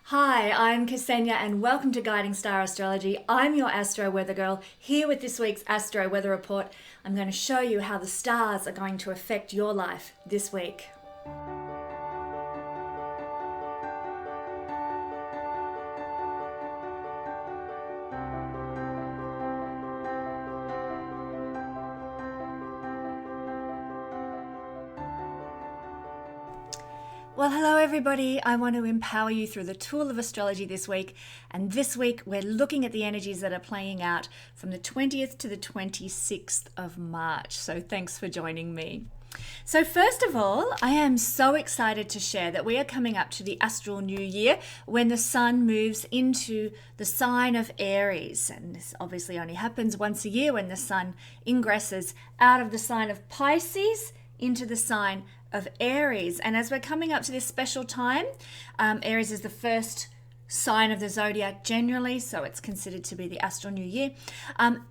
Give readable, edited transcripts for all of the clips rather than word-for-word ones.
Hi, I'm Kesenya and welcome to Guiding Star Astrology. I'm your Astro Weather Girl, here with this week's Astro Weather Report. I'm going to show you how the stars are going to affect your life this week. Well, hello everybody. I want to empower you through the tool of astrology this week. And this week we're looking at the energies that are playing out from the 20th to the 26th of March. So thanks for joining me. So first of all, I am so excited to share that we are coming up to the astral new year when the sun moves into the sign of Aries. And this obviously only happens once a year when the sun ingresses out of the sign of Pisces into the sign of Aries. And as we're coming up to this special time, Aries is the first sign of the zodiac generally, so it's considered to be the astral new year.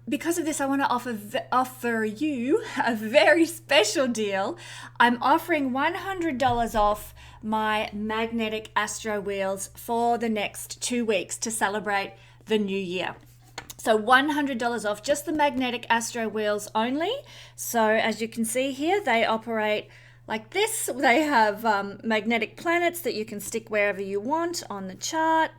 Because of this, I want to offer you a very special deal. I'm offering $100 off my magnetic astro wheels for the next 2 weeks to celebrate the new year. So $100 off, just the magnetic astro wheels only. So as you can see here, they operate like this. They have magnetic planets that you can stick wherever you want on the chart,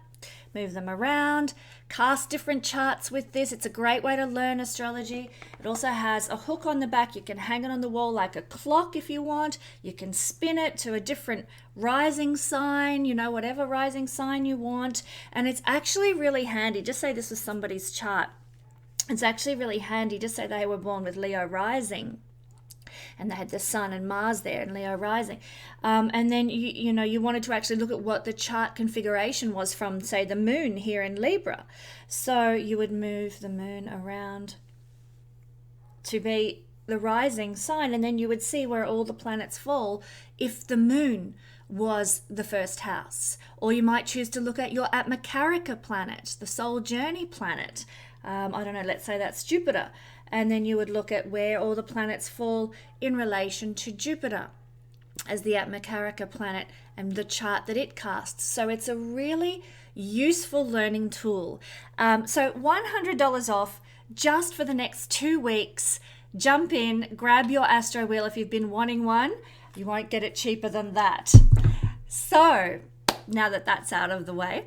move them around, cast different charts with this. It's a great way to learn astrology. It also has a hook on the back. You can hang it on the wall like a clock if you want. You can spin it to a different rising sign, whatever rising sign you want. And it's actually really handy. Just say this was somebody's chart. It's actually really handy. Just say they were born with Leo rising, and they had the sun and Mars there and Leo rising. And then, you wanted to actually look at what the chart configuration was from, say, the moon here in Libra. So you would move the moon around to be the rising sign, and then you would see where all the planets fall if the moon was the first house. Or you might choose to look at your Atmakarika planet, the soul journey planet. I don't know, let's say that's Jupiter. And then you would look at where all the planets fall in relation to Jupiter as the Atmakarika planet and the chart that it casts. So it's a really useful learning tool. So $100 off just for the next 2 weeks. Jump in, grab your astro wheel if you've been wanting one. You won't get it cheaper than that. So now that that's out of the way,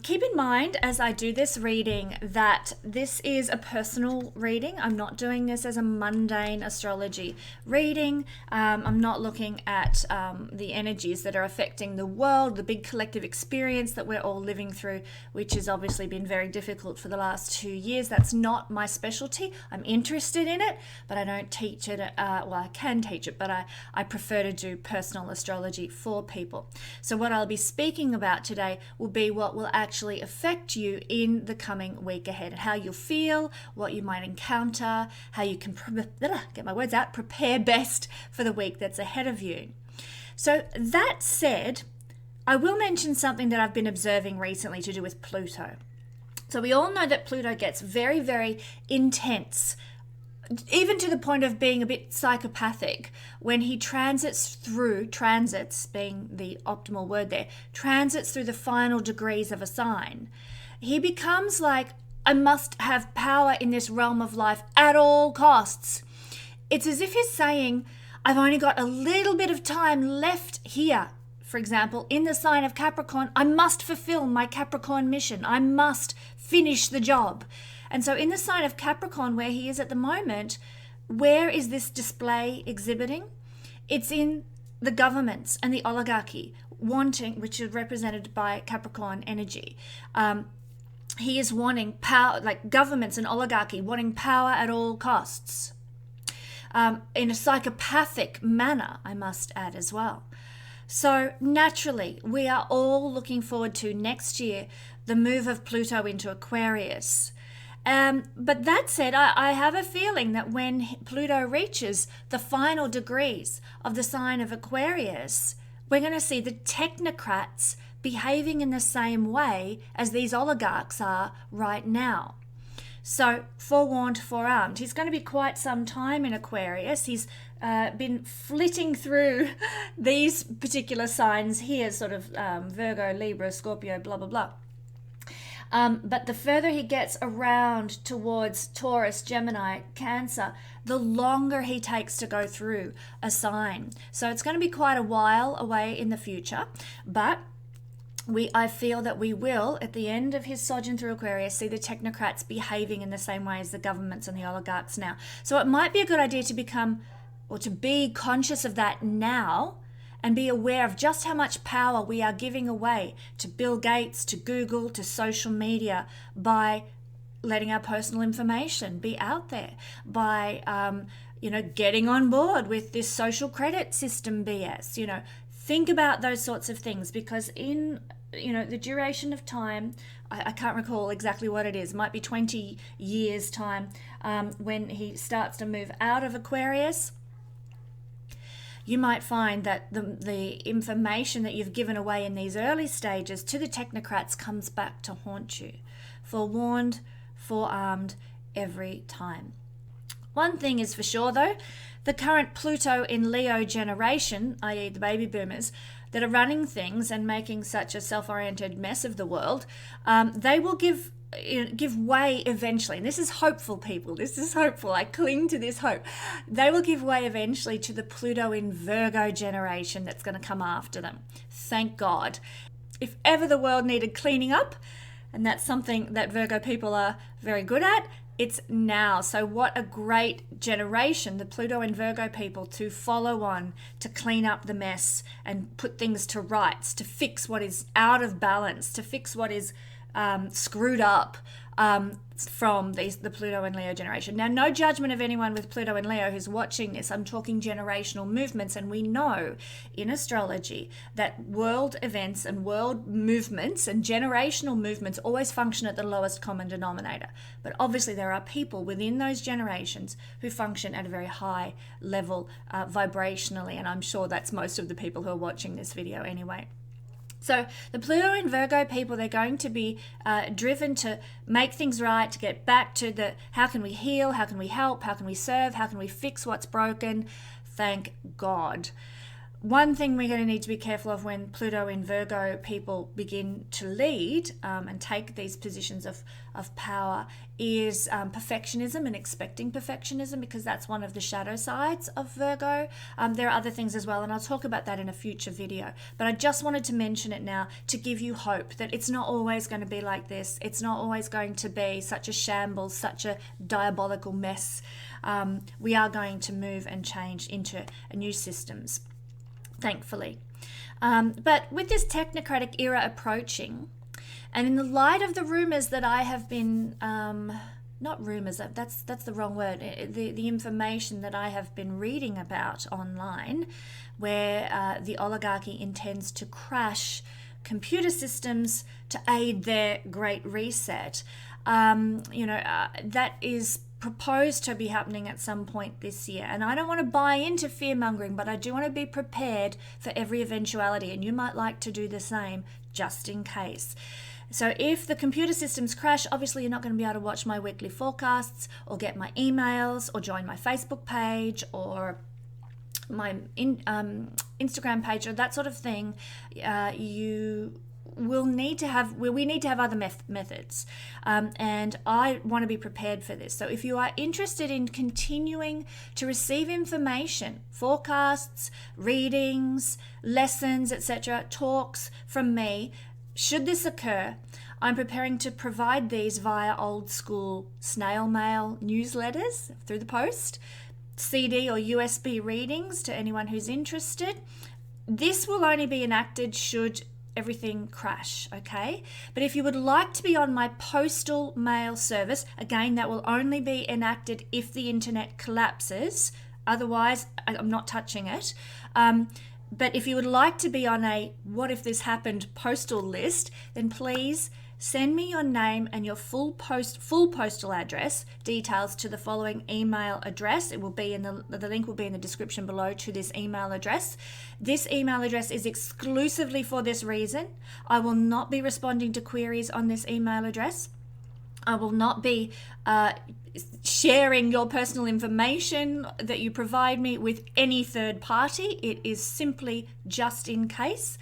keep in mind as I do this reading that this is a personal reading. I'm not doing this as a mundane astrology reading. I'm not looking at the energies that are affecting the world, the big collective experience that we're all living through, which has obviously been very difficult for the last 2 years. That's not my specialty. I'm interested in it, but I don't teach it. Well, I can teach it, but I prefer to do personal astrology for people. So what I'll be speaking about today will be what will actually affect you in the coming week ahead, and how you'll feel, what you might encounter, how you can prepare best for the week that's ahead of you. So that said, I will mention something that I've been observing recently to do with Pluto. So we all know that Pluto gets very, very intense, even to the point of being a bit psychopathic, when he transits being the optimal word there, transits through the final degrees of a sign. He becomes like, I must have power in this realm of life at all costs. It's as if he's saying, I've only got a little bit of time left here. For example, in the sign of Capricorn, I must fulfill my Capricorn mission. I must finish the job. And so in the sign of Capricorn, where he is at the moment, where is this display exhibiting? It's in the governments and the oligarchy which is represented by Capricorn energy. He is wanting power, like governments and oligarchy, wanting power at all costs. In a psychopathic manner, I must add as well. So naturally, we are all looking forward to next year, the move of Pluto into Aquarius. But that said, I have a feeling that when Pluto reaches the final degrees of the sign of Aquarius, we're going to see the technocrats behaving in the same way as these oligarchs are right now. So forewarned, forearmed. He's going to be quite some time in Aquarius. He's been flitting through these particular signs here, sort of Virgo, Libra, Scorpio, blah, blah, blah. But the further he gets around towards Taurus, Gemini, Cancer, the longer he takes to go through a sign. So it's going to be quite a while away in the future, but I feel that we will, at the end of his sojourn through Aquarius, see the technocrats behaving in the same way as the governments and the oligarchs now. So it might be a good idea to become, or to be conscious of that now, and be aware of just how much power we are giving away to Bill Gates, to Google, to social media, by letting our personal information be out there, by getting on board with this social credit system BS. Think about those sorts of things, because in the duration of time, I can't recall exactly what it is, it might be 20 years time, when he starts to move out of Aquarius, you might find that the information that you've given away in these early stages to the technocrats comes back to haunt you. Forewarned, forearmed every time. One thing is for sure though, the current Pluto in Leo generation, i.e. the baby boomers, that are running things and making such a self-oriented mess of the world, they will give way eventually. And this is hopeful, people. This is hopeful. I cling to this hope. They will give way eventually to the Pluto in Virgo generation that's going to come after them. Thank God. If ever the world needed cleaning up, and that's something that Virgo people are very good at, it's now. So what a great generation, the Pluto and Virgo people, to follow on, to clean up the mess and put things to rights, to fix what is out of balance, to fix what is screwed up from the Pluto and Leo generation. Now, no judgment of anyone with Pluto and Leo who's watching this. I'm talking generational movements, and we know in astrology that world events and world movements and generational movements always function at the lowest common denominator. But obviously there are people within those generations who function at a very high level vibrationally, and I'm sure that's most of the people who are watching this video anyway. So the Pluto and Virgo people, they're going to be driven to make things right, to get back to the how can we heal, how can we help, how can we serve, how can we fix what's broken. Thank God. One thing we're going to need to be careful of when Pluto in Virgo people begin to lead and take these positions of power is perfectionism and expecting perfectionism, because that's one of the shadow sides of Virgo. There are other things as well, and I'll talk about that in a future video. But I just wanted to mention it now to give you hope that it's not always going to be like this. It's not always going to be such a shambles, such a diabolical mess. We are going to move and change into new systems, thankfully. But with this technocratic era approaching, and in the light of the rumors that I have been, not rumors, that's the wrong word, the information that I have been reading about online, where the oligarchy intends to crash computer systems to aid their great reset, that is proposed to be happening at some point this year. And I don't want to buy into fear-mongering, but I do want to be prepared for every eventuality, and you might like to do the same just in case. So if the computer systems crash, obviously you're not going to be able to watch my weekly forecasts or get my emails or join my Facebook page or my Instagram page or that sort of thing. We need to have other methods, and I want to be prepared for this. So if you are interested in continuing to receive information, forecasts, readings, lessons, etc., talks from me, should this occur, I'm preparing to provide these via old school snail mail newsletters through the post, CD or USB readings to anyone who's interested. This will only be enacted should everything crash, okay? But if you would like to be on my postal mail service, again, that will only be enacted if the internet collapses. Otherwise, I'm not touching it. But if you would like to be on a what if this happened postal list, then please send me your name and your full postal address details to the following email address. It will be in the link will be in the description below to this email address. This email address is exclusively for this reason. I will not be responding to queries on this email address. I will not be sharing your personal information that you provide me with any third party. It is simply just in case.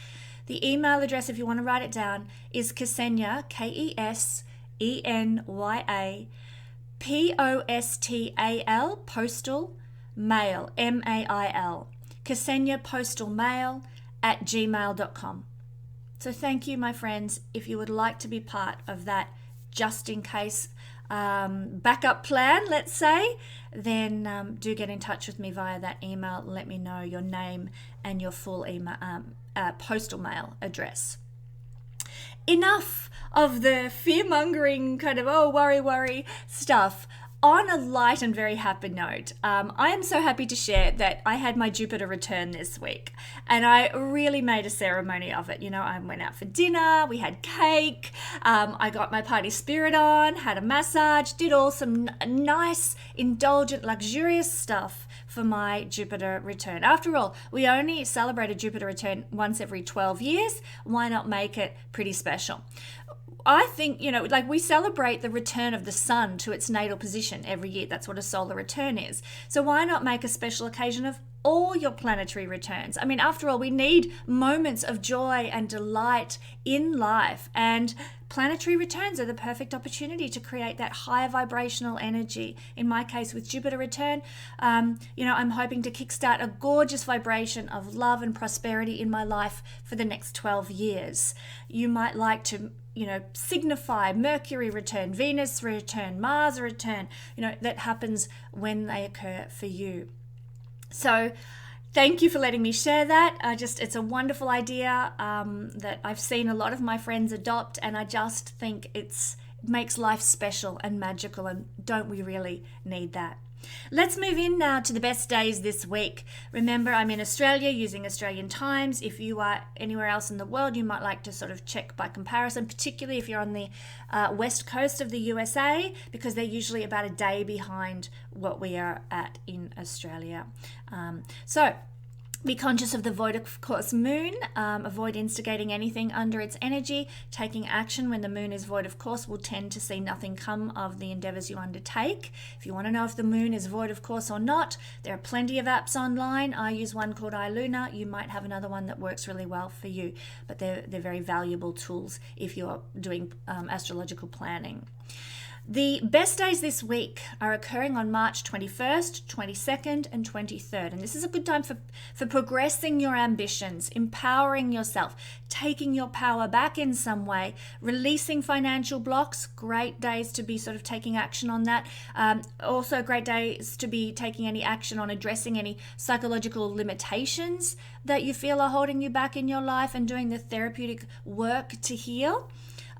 The email address, if you want to write it down, is Kesenya, Kesenya, postal, postal mail, mail, Kesenya postal mail @gmail.com. So thank you, my friends. If you would like to be part of that just in case backup plan, let's say, then do get in touch with me via that email. Let me know your name and your full email, postal mail address. Enough of the fear-mongering kind of, worry stuff. On a light and very happy note, I am so happy to share that I had my Jupiter return this week, and I really made a ceremony of it. You know, I went out for dinner, we had cake, I got my party spirit on, had a massage, did all some nice, indulgent, luxurious stuff for my Jupiter return. After all, we only celebrate a Jupiter return once every 12 years. Why not make it pretty special? I think, like we celebrate the return of the sun to its natal position every year. That's what a solar return is. So why not make a special occasion of all your planetary returns? I mean, after all, we need moments of joy and delight in life, and planetary returns are the perfect opportunity to create that higher vibrational energy. In my case, with Jupiter return, I'm hoping to kickstart a gorgeous vibration of love and prosperity in my life for the next 12 years. You might like to signify Mercury return, Venus return, Mars return, that happens when they occur for you. So thank you for letting me share that. It's a wonderful idea that I've seen a lot of my friends adopt, and I just think it makes life special and magical, and don't we really need that? Let's move in now to the best days this week. Remember, I'm in Australia using Australian times. If you are anywhere else in the world, you might like to sort of check by comparison, particularly if you're on the west coast of the USA, because they're usually about a day behind what we are at in Australia. So be conscious of the void of course moon. Avoid instigating anything under its energy. Taking action when the moon is void of course will tend to see nothing come of the endeavors you undertake. If you want to know if the moon is void of course or not, there are plenty of apps online. I use one called iLuna. You might have another one that works really well for you, but they're very valuable tools if you're doing astrological planning. The best days this week are occurring on March 21st, 22nd, and 23rd. And this is a good time for progressing your ambitions, empowering yourself, taking your power back in some way, releasing financial blocks. Great days to be sort of taking action on that. Also great days to be taking any action on addressing any psychological limitations that you feel are holding you back in your life and doing the therapeutic work to heal.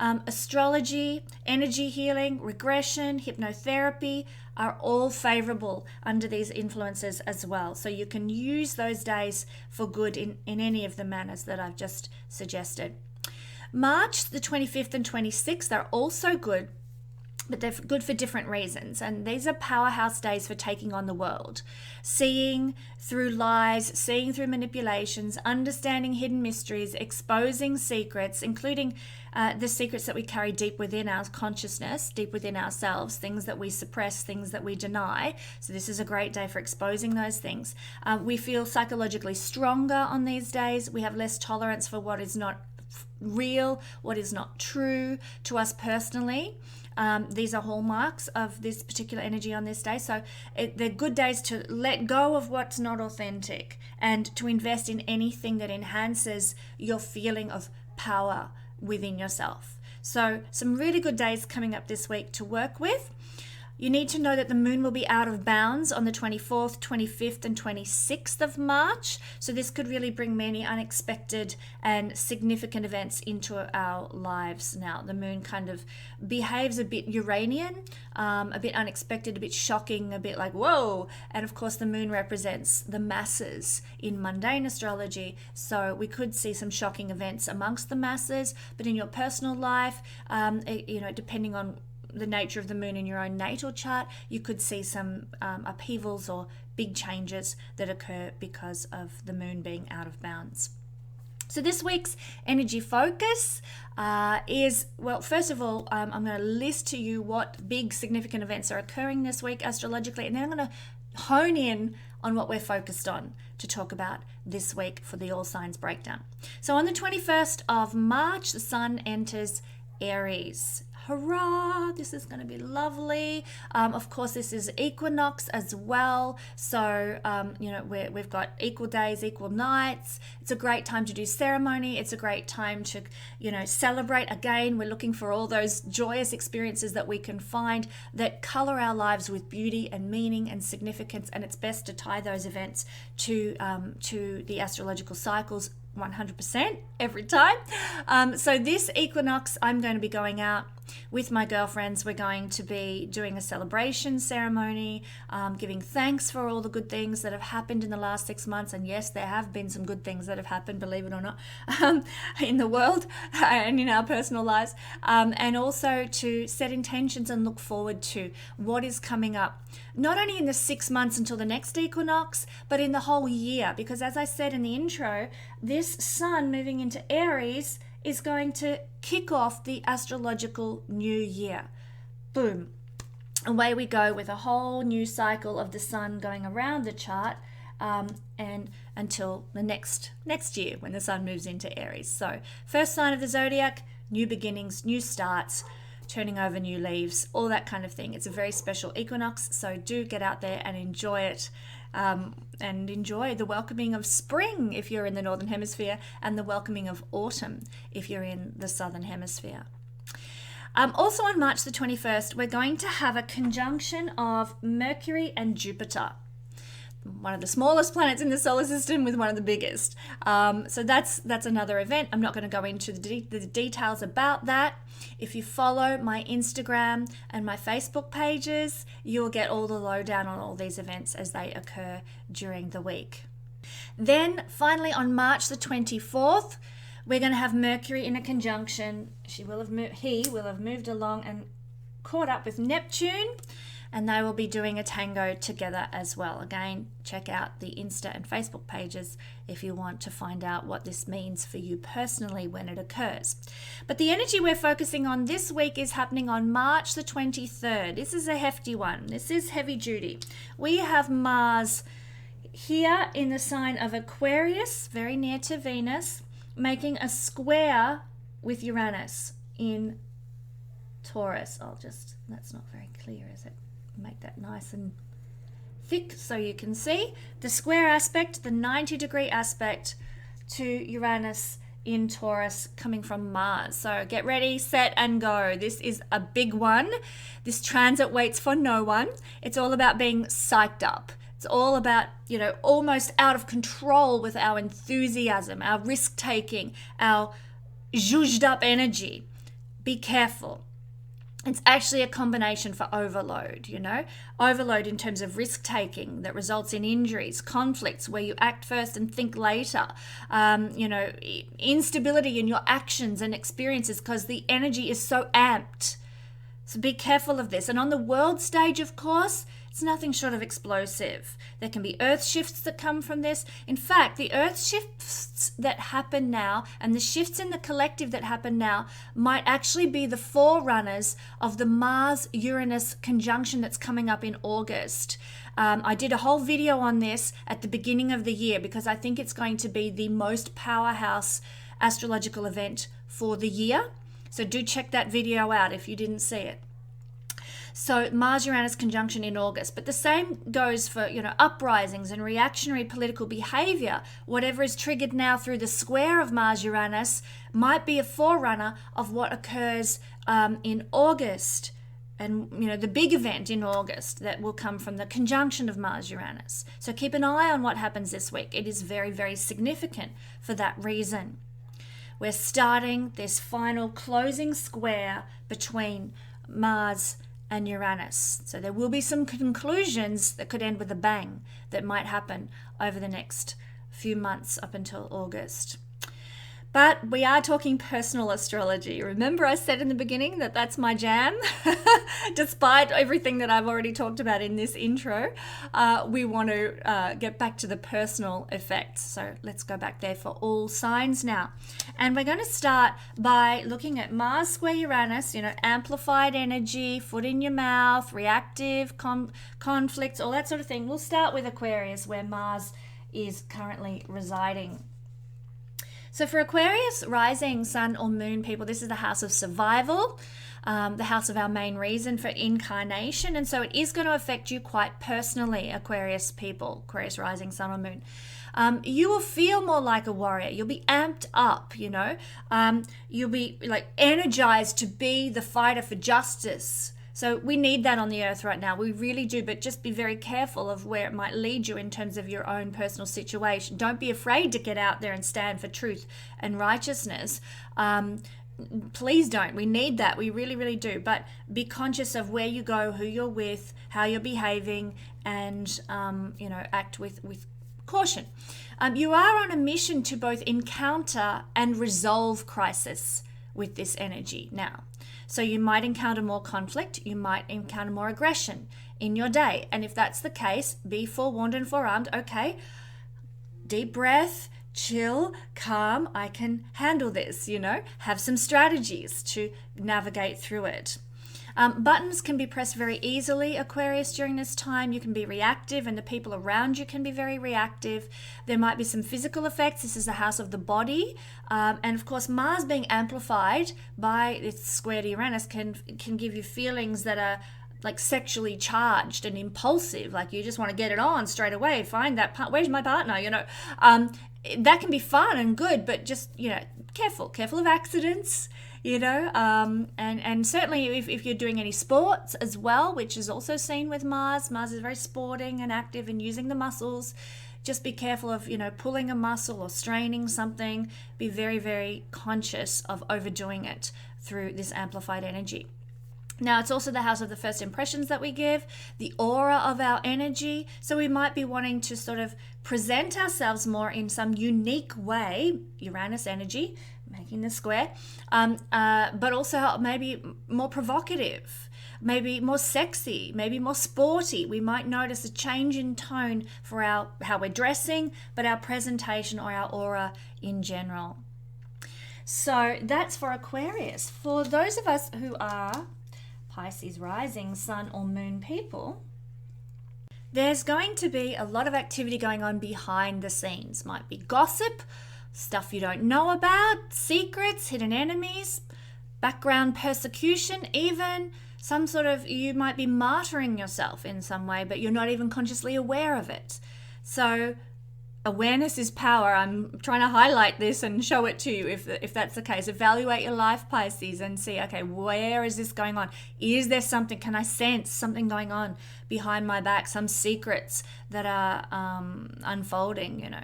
Astrology, energy healing, regression, hypnotherapy are all favorable under these influences as well. So you can use those days for good in any of the manners that I've just suggested. March the 25th and 26th are also good, but they're good for different reasons. And these are powerhouse days for taking on the world. Seeing through lies, seeing through manipulations, understanding hidden mysteries, exposing secrets, including the secrets that we carry deep within our consciousness, deep within ourselves, things that we suppress, things that we deny. So this is a great day for exposing those things. We feel psychologically stronger on these days. We have less tolerance for what is not real, what is not true to us personally. These are hallmarks of this particular energy on this day. So they're good days to let go of what's not authentic and to invest in anything that enhances your feeling of power within yourself. So some really good days coming up this week to work with. You need to know that the moon will be out of bounds on the 24th, 25th, and 26th of March. So this could really bring many unexpected and significant events into our lives now. The moon kind of behaves a bit Uranian, a bit unexpected, a bit shocking, a bit like, whoa. And of course, the moon represents the masses in mundane astrology. So we could see some shocking events amongst the masses, but in your personal life, depending on the nature of the moon in your own natal chart, you could see some upheavals or big changes that occur because of the moon being out of bounds. So this week's energy focus is, well, first of all, I'm going to list to you what big significant events are occurring this week astrologically, and then I'm going to hone in on what we're focused on to talk about this week for the all signs breakdown. So on the 21st of March, the sun enters Aries. Hurrah! This is going to be lovely. Of course, this is equinox as well. So, we've got equal days, equal nights. It's a great time to do ceremony. It's a great time to, celebrate. Again, we're looking for all those joyous experiences that we can find that color our lives with beauty and meaning and significance. And it's best to tie those events to the astrological cycles 100% every time. So this equinox, I'm going to be going out with my girlfriends. We're going to be doing a celebration ceremony, giving thanks for all the good things that have happened in the last 6 months. And yes, there have been some good things that have happened, believe it or not, in the world and in our personal lives. And also to set intentions and look forward to what is coming up, not only in the 6 months until the next equinox, but in the whole year. Because as I said in the intro, this sun moving into Aries is going to kick off the astrological new year. Boom. Away we go with a whole new cycle of the sun going around the chart and until the next year when the sun moves into Aries. So first sign of the zodiac, new beginnings, new starts, turning over new leaves, all that kind of thing. It's a very special equinox, so do get out there and enjoy it. And enjoy the welcoming of spring if you're in the northern hemisphere, and the welcoming of autumn if you're in the southern hemisphere. Also on March the 21st, we're going to have a conjunction of Mercury and Jupiter, one of the smallest planets in the solar system with one of the biggest. So that's another event. I'm not going to go into the details about that. If you follow my Instagram and my Facebook pages, you'll get all the lowdown on all these events as they occur during the week. Then finally on March the 24th, we're going to have Mercury in a conjunction. He will have moved along and caught up with Neptune, and they will be doing a tango together as well. Again, check out the Insta and Facebook pages if you want to find out what this means for you personally when it occurs. But the energy we're focusing on this week is happening on March the 23rd. This is a hefty one. This is heavy duty. We have Mars here in the sign of Aquarius, very near to Venus, making a square with Uranus in Taurus. That's not very clear, is it? Make that nice and thick so you can see the square aspect, the 90-degree aspect to Uranus in Taurus coming from Mars. So get ready, set and go. This is a big one. This transit waits for no one. It's all about being psyched up. It's all about, almost out of control with our enthusiasm, our risk-taking, our zhuzhed up energy. Be careful. It's actually a combination for overload, overload in terms of risk-taking that results in injuries, conflicts where you act first and think later, instability in your actions and experiences because the energy is so amped. So be careful of this. And on the world stage, of course, it's nothing short of explosive. There can be earth shifts that come from this. In fact, the earth shifts that happen now and the shifts in the collective that happen now might actually be the forerunners of the Mars-Uranus conjunction that's coming up in August. I did a whole video on this at the beginning of the year because I think it's going to be the most powerhouse astrological event for the year. So do check that video out if you didn't see it. So Mars-Uranus conjunction in August. But the same goes for, uprisings and reactionary political behavior. Whatever is triggered now through the square of Mars-Uranus might be a forerunner of what occurs in August. And, the big event in August that will come from the conjunction of Mars-Uranus. So keep an eye on what happens this week. It is very, very significant for that reason. We're starting this final closing square between Mars and Uranus. So there will be some conclusions that could end with a bang that might happen over the next few months up until August. But we are talking personal astrology. Remember I said in the beginning that that's my jam? Despite everything that I've already talked about in this intro, we want to get back to the personal effects. So let's go back there for all signs now. And we're going to start by looking at Mars square Uranus, amplified energy, foot in your mouth, reactive, conflicts, all that sort of thing. We'll start with Aquarius, where Mars is currently residing. So for Aquarius, rising, sun or moon people, this is the house of survival, the house of our main reason for incarnation. And so it is going to affect you quite personally, Aquarius people, Aquarius rising, sun or moon. You will feel more like a warrior. You'll be amped up, you'll be like energized to be the fighter for justice. So we need that on the earth right now. We really do, but just be very careful of where it might lead you in terms of your own personal situation. Don't be afraid to get out there and stand for truth and righteousness. Please don't. We need that. We really, really do. But be conscious of where you go, who you're with, how you're behaving, and, act with caution. You are on a mission to both encounter and resolve crisis with this energy now. So you might encounter more conflict, you might encounter more aggression in your day. And if that's the case, be forewarned and forearmed. Okay, deep breath, chill, calm, I can handle this, have some strategies to navigate through it. Buttons can be pressed very easily, Aquarius, during this time. You can be reactive and the people around you can be very reactive. There might be some physical effects. This is the house of the body. And of course, Mars being amplified by its square to Uranus can give you feelings that are like sexually charged and impulsive. Like you just want to get it on straight away. Find that part. Where's my partner? That can be fun and good, but just, careful of accidents. And certainly if you're doing any sports as well, which is also seen with Mars. Mars is very sporting and active and using the muscles. Just be careful of, pulling a muscle or straining something. Be very, very conscious of overdoing it through this amplified energy. Now, it's also the house of the first impressions that we give, the aura of our energy. So we might be wanting to sort of present ourselves more in some unique way, Uranus energy, making the square, but also maybe more provocative, maybe more sexy, maybe more sporty. We might notice a change in tone for how we're dressing, but our presentation or our aura in general. So that's for Aquarius. For those of us who are Pisces rising, sun or moon people, there's going to be a lot of activity going on behind the scenes. Might be gossip, stuff you don't know about, secrets, hidden enemies, background persecution, even some sort of, you might be martyring yourself in some way, but you're not even consciously aware of it. So awareness is power. I'm trying to highlight this and show it to you if that's the case. Evaluate your life, Pisces, and see, okay, where is this going on? Is there something? Can I sense something going on behind my back? Some secrets that are unfolding,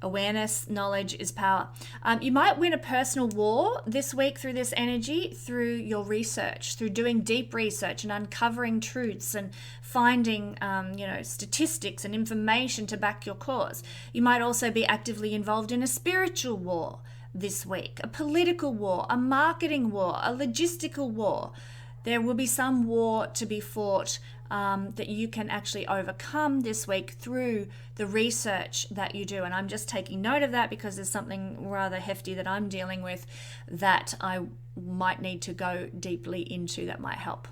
Awareness, knowledge is power. You might win a personal war this week through this energy, through your research, through doing deep research and uncovering truths and finding, statistics and information to back your cause. You might also be actively involved in a spiritual war this week, a political war, a marketing war, a logistical war. There will be some war to be fought that you can actually overcome this week through the research that you do. And I'm just taking note of that because there's something rather hefty that I'm dealing with that I might need to go deeply into that might help.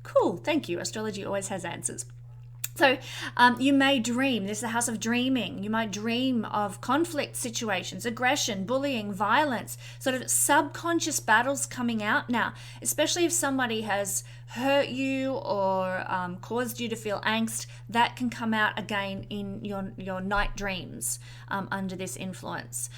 Cool, thank you. Astrology always has answers. So you may dream. This is the house of dreaming. You might dream of conflict situations, aggression, bullying, violence, sort of subconscious battles coming out now, especially if somebody has hurt you or caused you to feel angst. That can come out again in your night dreams under this influence.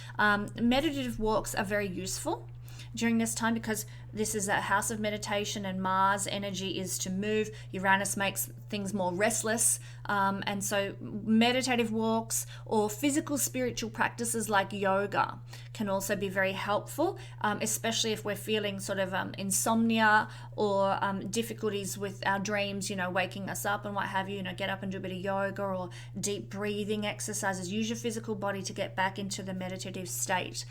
Meditative walks are very useful. during this time, because this is a house of meditation and Mars energy is to move. Uranus makes things more restless. And so meditative walks or physical spiritual practices like yoga can also be very helpful, especially if we're feeling sort of insomnia or difficulties with our dreams, waking us up and what have you. Get up and do a bit of yoga or deep breathing exercises. Use your physical body to get back into the meditative state.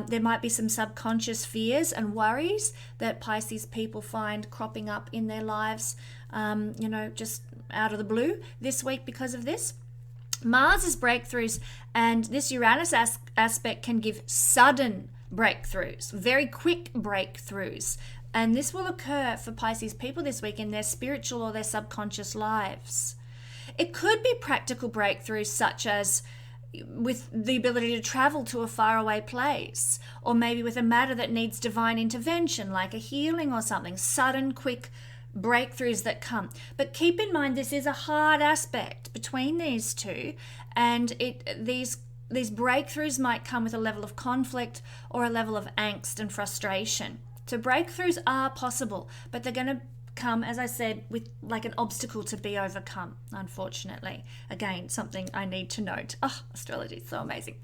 There might be some subconscious fears and worries that Pisces people find cropping up in their lives, just out of the blue this week because of this. Mars is breakthroughs, and this Uranus aspect can give sudden breakthroughs, very quick breakthroughs. And this will occur for Pisces people this week in their spiritual or their subconscious lives. It could be practical breakthroughs such as with the ability to travel to a faraway place, or maybe with a matter that needs divine intervention, like a healing or something, sudden, quick breakthroughs that come. But keep in mind, this is a hard aspect between these two, and these breakthroughs might come with a level of conflict or a level of angst and frustration. So breakthroughs are possible, but they're going to come, as I said, with like an obstacle to be overcome, unfortunately. Again, something I need to note. Astrology is so amazing.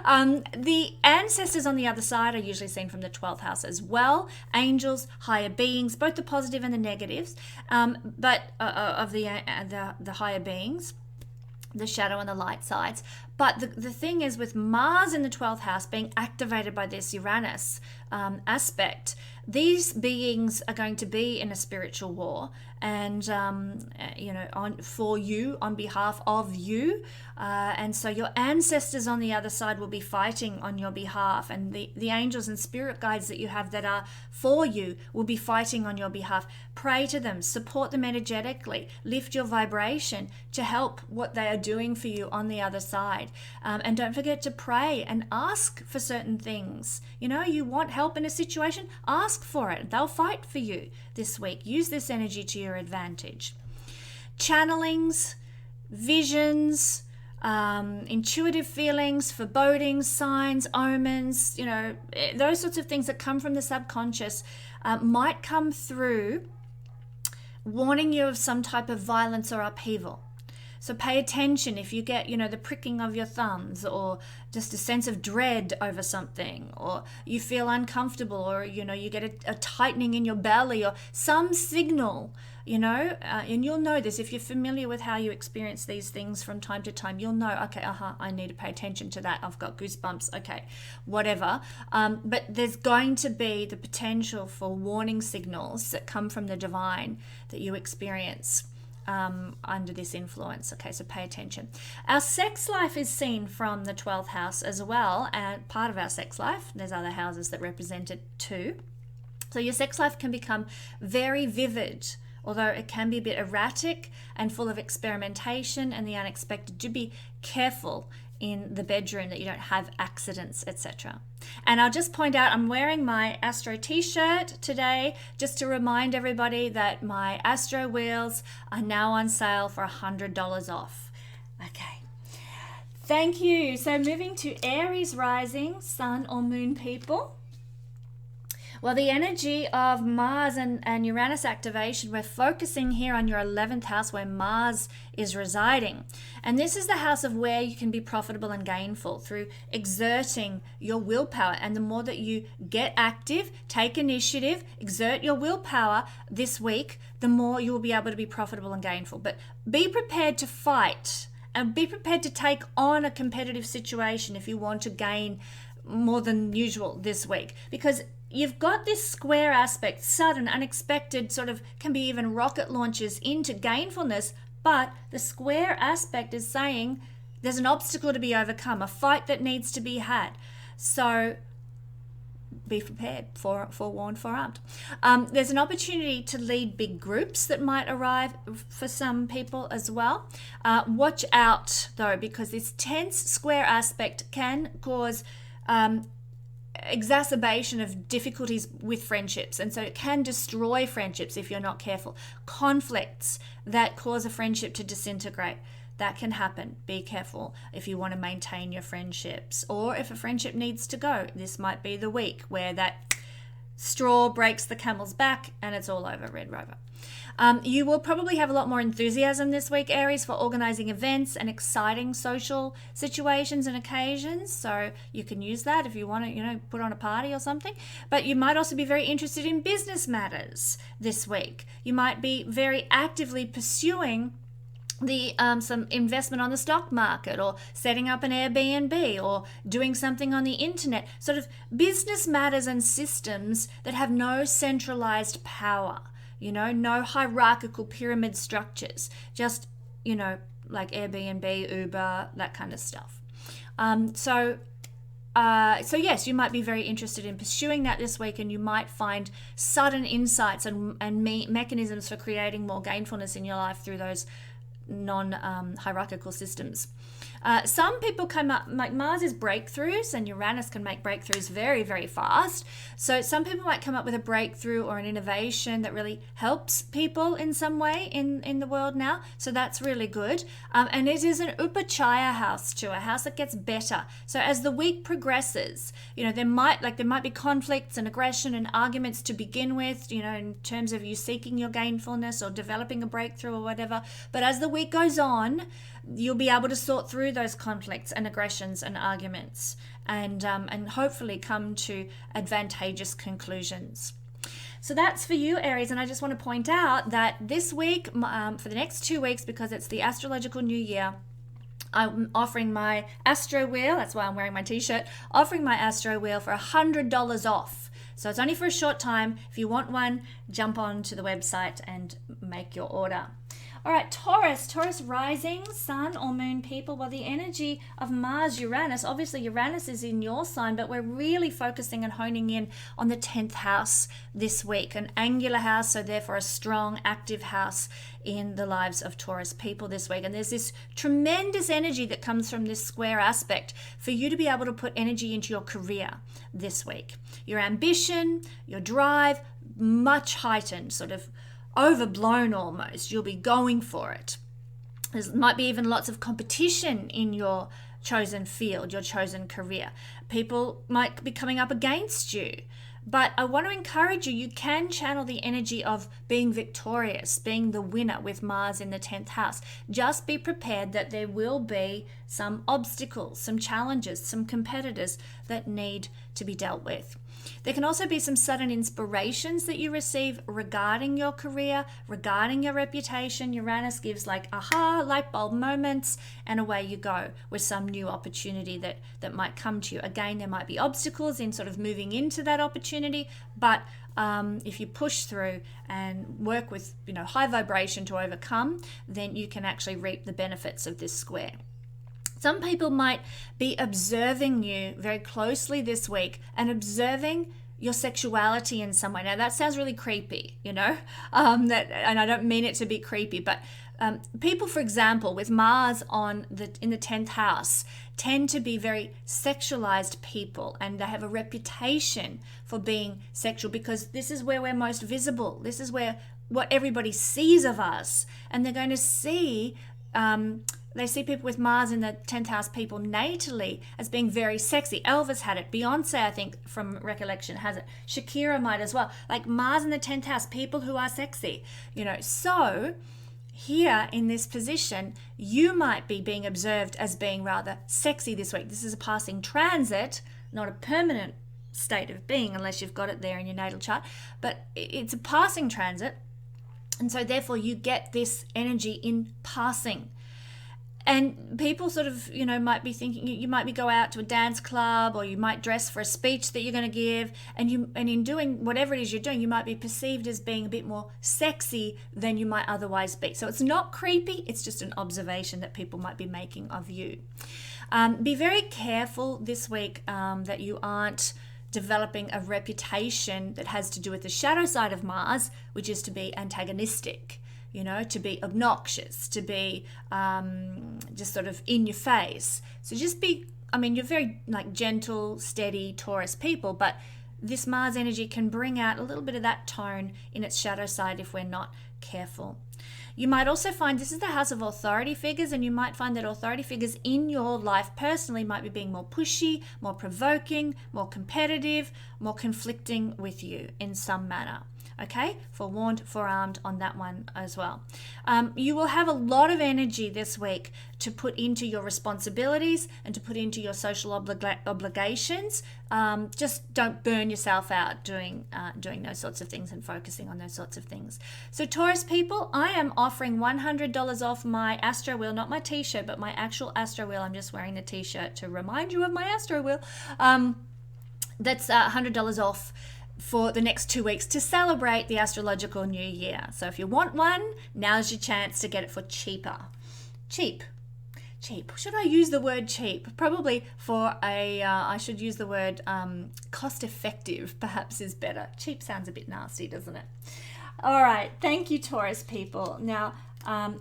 The ancestors on the other side are usually seen from the 12th house as well. Angels, higher beings, both the positive and the negatives, but of the higher beings, the shadow and the light sides. But the thing is, with Mars in the 12th house being activated by this Uranus aspect, these beings are going to be in a spiritual war, and for you, on behalf of you, and so your ancestors on the other side will be fighting on your behalf, and the angels and spirit guides that you have that are for you will be fighting on your behalf. Pray to them, support them energetically, lift your vibration to help what they are doing for you on the other side. And don't forget to pray and ask for certain things. You want help in a situation, ask for it. They'll fight for you this week. Use this energy to your advantage. Channelings, visions, intuitive feelings, forebodings, signs, omens, those sorts of things that come from the subconscious might come through warning you of some type of violence or upheaval. So pay attention if you get, the pricking of your thumbs, or just a sense of dread over something, or you feel uncomfortable, or, you get a tightening in your belly, or some signal, and you'll know this if you're familiar with how you experience these things from time to time. You'll know, okay, I need to pay attention to that. I've got goosebumps, okay, whatever. But there's going to be the potential for warning signals that come from the divine that you experience under this influence. Okay, so pay attention. Our sex life is seen from the 12th house as well, and part of our sex life. There's other houses that represent it too. So your sex life can become very vivid, although it can be a bit erratic and full of experimentation and the unexpected. Do be careful in the bedroom that you don't have accidents, etc. And I'll just point out, I'm wearing my Astro t-shirt today just to remind everybody that my Astro wheels are now on sale for $100 off. Okay, thank you. So moving to Aries rising, sun or moon people. Well, the energy of Mars and Uranus activation, we're focusing here on your 11th house where Mars is residing. And this is the house of where you can be profitable and gainful through exerting your willpower. And the more that you get active, take initiative, exert your willpower this week, the more you will be able to be profitable and gainful. But be prepared to fight and be prepared to take on a competitive situation if you want to gain more than usual this week, because you've got this square aspect, sudden, unexpected, sort of can be even rocket launches into gainfulness, but the square aspect is saying there's an obstacle to be overcome, a fight that needs to be had. So be prepared, forewarned, forearmed. There's an opportunity to lead big groups that might arrive for some people as well. Watch out though, because this tense square aspect can cause exacerbation of difficulties with friendships, and so it can destroy friendships if you're not careful. Conflicts that cause a friendship to disintegrate, that can happen. Be careful if you want to maintain your friendships, or if a friendship needs to go. This might be the week where that straw breaks the camel's back and it's all over, Red Rover. You will probably have a lot more enthusiasm this week, Aries, for organizing events and exciting social situations and occasions. So you can use that if you want to, put on a party or something. But you might also be very interested in business matters this week. You might be very actively pursuing some investment on the stock market, or setting up an Airbnb, or doing something on the internet, sort of business matters and systems that have no centralized power, no hierarchical pyramid structures, just, like Airbnb, Uber, that kind of stuff. So yes, you might be very interested in pursuing that this week, and you might find sudden insights and mechanisms for creating more gainfulness in your life through those non-hierarchical systems. Some people come up, like Mars is breakthroughs, and Uranus can make breakthroughs very, very fast. So some people might come up with a breakthrough or an innovation that really helps people in some way in the world now. So that's really good. And it is an Upachaya house too, a house that gets better. So as the week progresses, there might be conflicts and aggression and arguments to begin with, in terms of you seeking your gainfulness or developing a breakthrough or whatever. But as the week goes on, you'll be able to sort through those conflicts and aggressions and arguments, and hopefully come to advantageous conclusions. So that's for you, Aries. And I just want to point out that this week, for the next 2 weeks, because it's the astrological new year, I'm offering my Astro Wheel. That's why I'm wearing my t-shirt. Offering my Astro Wheel for $100 off. So it's only for a short time. If you want one, jump on to the website and make your order. All right, Taurus rising, sun or moon people. Well, the energy of Mars, Uranus, obviously Uranus is in your sign, but we're really focusing and honing in on the 10th house this week, an angular house, so therefore a strong, active house in the lives of Taurus people this week. And there's this tremendous energy that comes from this square aspect for you to be able to put energy into your career this week. Your ambition, your drive, much heightened, sort of overblown almost. You'll be going for it. There might be even lots of competition in your chosen field, your chosen career. People might be coming up against you. But I want to encourage you, you can channel the energy of being victorious, being the winner with Mars in the 10th house. Just be prepared that there will be some obstacles, some challenges, some competitors that need to be dealt with. There can also be some sudden inspirations that you receive regarding your career, regarding your reputation. Uranus gives like aha, light bulb moments, and away you go with some new opportunity that might come to you. Again, there might be obstacles in sort of moving into that opportunity, but if you push through and work with high vibration to overcome, then you can actually reap the benefits of this square. Some people might be observing you very closely this week and observing your sexuality in some way. Now that sounds really creepy, and I don't mean it to be creepy, but people, for example, with Mars in the 10th house tend to be very sexualized people, and they have a reputation for being sexual because this is where we're most visible. This is where what everybody sees of us, and they're going to see they see people with Mars in the 10th house people natally as being very sexy. Elvis had it. Beyonce, I think, from recollection, has it. Shakira might as well. Like Mars in the 10th house, people who are sexy. So here in this position, you might be being observed as being rather sexy this week. This is a passing transit, not a permanent state of being unless you've got it there in your natal chart. But it's a passing transit. And so therefore you get this energy in passing. And people sort of, might be thinking, you might go out to a dance club, or you might dress for a speech that you're going to give. And in doing whatever it is you're doing, you might be perceived as being a bit more sexy than you might otherwise be. So it's not creepy. It's just an observation that people might be making of you. Be very careful this week that you aren't developing a reputation that has to do with the shadow side of Mars, which is to be antagonistic. To be obnoxious, to be just sort of in your face. So just be, you're very gentle, steady Taurus people, but this Mars energy can bring out a little bit of that tone in its shadow side if we're not careful. You might also find this is the house of authority figures, and you might find that authority figures in your life personally might be being more pushy, more provoking, more competitive, more conflicting with you in some manner. Okay, forewarned, forearmed on that one as well. You will have a lot of energy this week to put into your responsibilities and to put into your social obligations. Just don't burn yourself out doing those sorts of things and focusing on those sorts of things. So Taurus people, I am offering $100 off my Astro Wheel, not my t-shirt, but my actual Astro Wheel. I'm just wearing the t-shirt to remind you of my Astro Wheel. That's $100 off for the next 2 weeks to celebrate the astrological new year. So if you want one, now's your chance to get it for cheaper. Cheap. Should I use the word cheap? Probably for I should use the word cost effective, perhaps is better. Cheap sounds a bit nasty, doesn't it? All right, thank you, Taurus people. Now,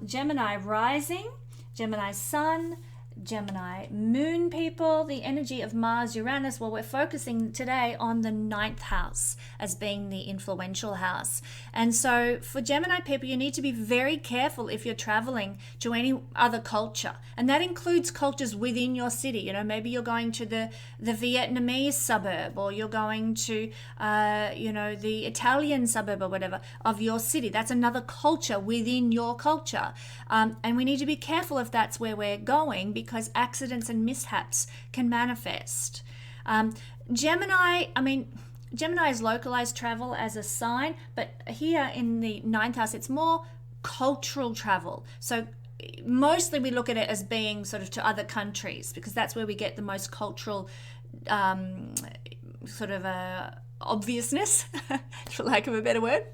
Gemini rising, Gemini sun, Gemini moon people, the energy of Mars, Uranus. Well, we're focusing today on the 9th house as being the influential house. And so for Gemini people, you need to be very careful if you're traveling to any other culture. And that includes cultures within your city. You know, maybe you're going to the Vietnamese suburb, or you're going to, the Italian suburb or whatever of your city. That's another culture within your culture. And we need to be careful if that's where we're going, because accidents and mishaps can manifest. Gemini is localized travel as a sign, but here in the 9th house, it's more cultural travel. So mostly we look at it as being sort of to other countries, because that's where we get the most cultural obviousness, for lack of a better word.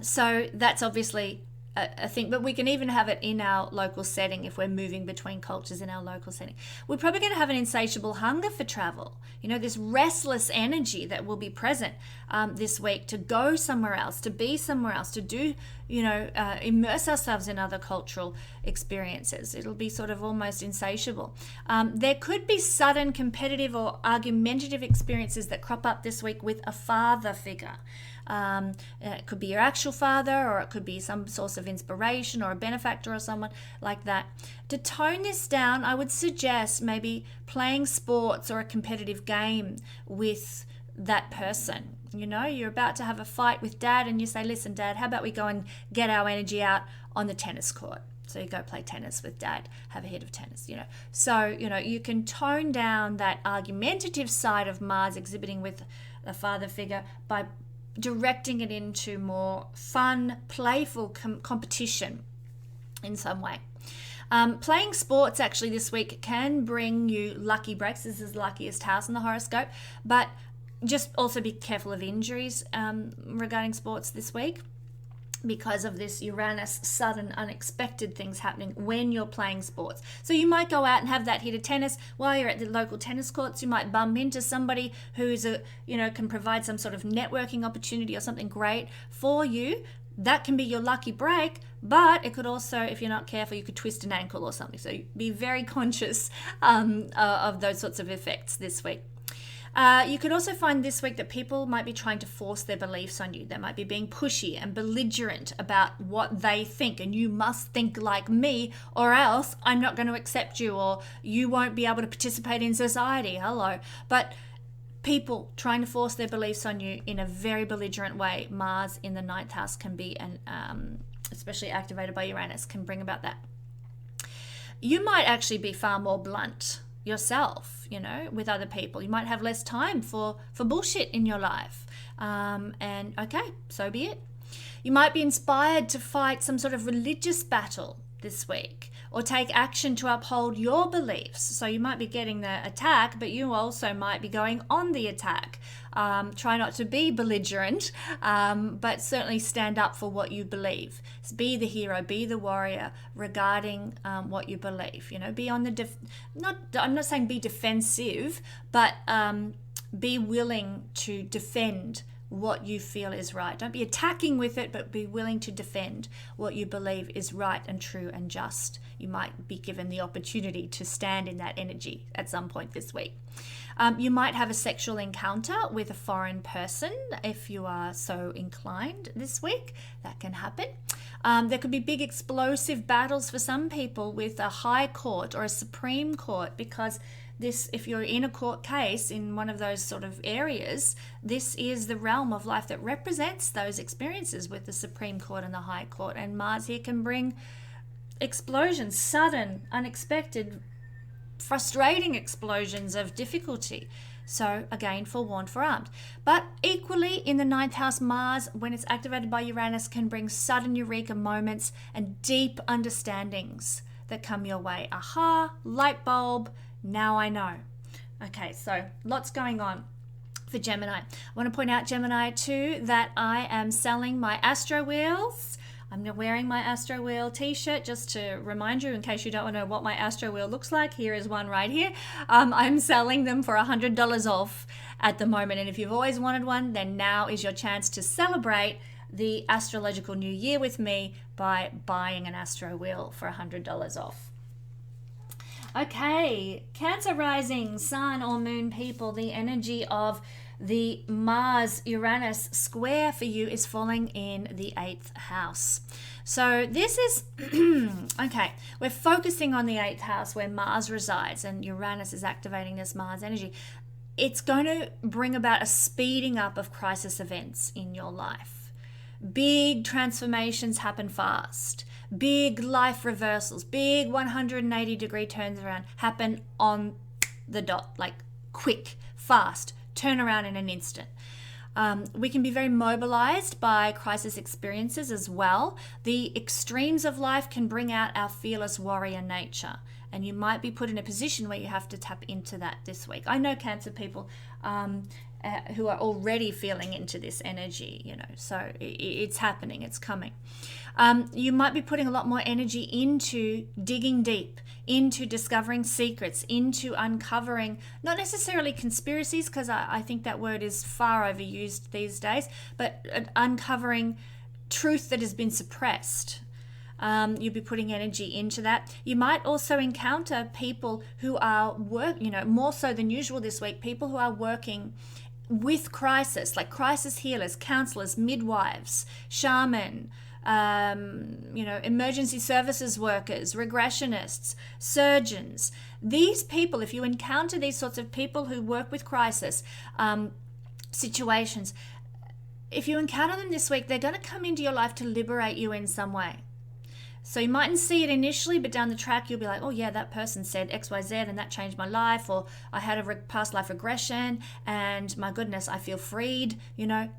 So that's obviously a thing, but we can even have it in our local setting if we're moving between cultures in our local setting. We're probably going to have an insatiable hunger for travel, this restless energy that will be present this week to go somewhere else, to be somewhere else, to do, immerse ourselves in other cultural experiences. It'll be sort of almost insatiable. There could be sudden competitive or argumentative experiences that crop up this week with a father figure. It could be your actual father, or it could be some source of inspiration or a benefactor or someone like that. To tone this down, I would suggest maybe playing sports or a competitive game with that person. You're about to have a fight with dad, and you say, listen, Dad, how about we go and get our energy out on the tennis court? So you go play tennis with Dad, have a hit of tennis, So, you can tone down that argumentative side of Mars exhibiting with a father figure by directing it into more fun, playful competition in some way. Playing sports actually this week can bring you lucky breaks. This is the luckiest house in the horoscope, but just also be careful of injuries regarding sports this week, because of this Uranus sudden unexpected things happening when you're playing sports. So you might go out and have that hit of tennis while you're at the local tennis courts. You might bump into somebody who's can provide some sort of networking opportunity or something great for you. That can be your lucky break, but it could also, if you're not careful, you could twist an ankle or something. So be very conscious of those sorts of effects this week. You could also find this week that people might be trying to force their beliefs on you. They might be being pushy and belligerent about what they think, and you must think like me or else I'm not going to accept you, or you won't be able to participate in society. Hello. But people trying to force their beliefs on you in a very belligerent way, Mars in the 9th house can be, and especially activated by Uranus, can bring about that. You might actually be far more blunt yourself, with other people. You might have less time for bullshit in your life. And okay, so be it. You might be inspired to fight some sort of religious battle this week, or take action to uphold your beliefs. So you might be getting the attack, but you also might be going on the attack. Try not to be belligerent, but certainly stand up for what you believe. So be the hero, be the warrior regarding what you believe. Be on the I'm not saying be defensive, but be willing to defend what you feel is right. Don't be attacking with it, but be willing to defend what you believe is right and true and just. You might be given the opportunity to stand in that energy at some point this week. You might have a sexual encounter with a foreign person if you are so inclined this week. That can happen. There could be big explosive battles for some people with a high court or a Supreme Court, because this, if you're in a court case in one of those sort of areas, this is the realm of life that represents those experiences with the Supreme Court and the High Court. And Mars here can bring explosions, sudden, unexpected, frustrating explosions of difficulty. So again, forewarned, forearmed. But equally, in the 9th house, Mars, when it's activated by Uranus, can bring sudden eureka moments and deep understandings that come your way. Aha, light bulb, now I know. Okay, so lots going on for Gemini. I want to point out, Gemini, too, that I am selling my Astro Wheels. I'm wearing my Astro Wheel t-shirt just to remind you, in case you don't want to know what my Astro Wheel looks like. Here is one right here. I'm selling them for $100 off at the moment. And if you've always wanted one, then now is your chance to celebrate the astrological new year with me by buying an Astro Wheel for $100 off. Okay, Cancer rising, Sun or Moon people, the energy of the Mars-Uranus square for you is falling in the 8th house. So this is, okay, we're focusing on the 8th house where Mars resides, and Uranus is activating this Mars energy. It's going to bring about a speeding up of crisis events in your life. Big transformations happen fast. Big life reversals, big 180-degree turns around happen on the dot, like quick, fast, turn around in an instant. We can be very mobilized by crisis experiences as well. The extremes of life can bring out our fearless warrior nature, and you might be put in a position where you have to tap into that this week. I know Cancer people who are already feeling into this energy, you know, so it's happening, it's coming. You might be putting a lot more energy into digging deep, into discovering secrets, into uncovering, not necessarily conspiracies, because I think that word is far overused these days, but uncovering truth that has been suppressed. You'll be putting energy into that. You might also encounter people who are more so than usual this week, people who are working with crisis, like crisis healers, counselors, midwives, shaman, emergency services workers, regressionists, surgeons. These people, if you encounter these sorts of people who work with crisis situations, if you encounter them this week, they're going to come into your life to liberate you in some way. So you mightn't see it initially, but down the track you'll be like, oh yeah, that person said X, Y, Z and that changed my life, or I had a past life regression and my goodness, I feel freed,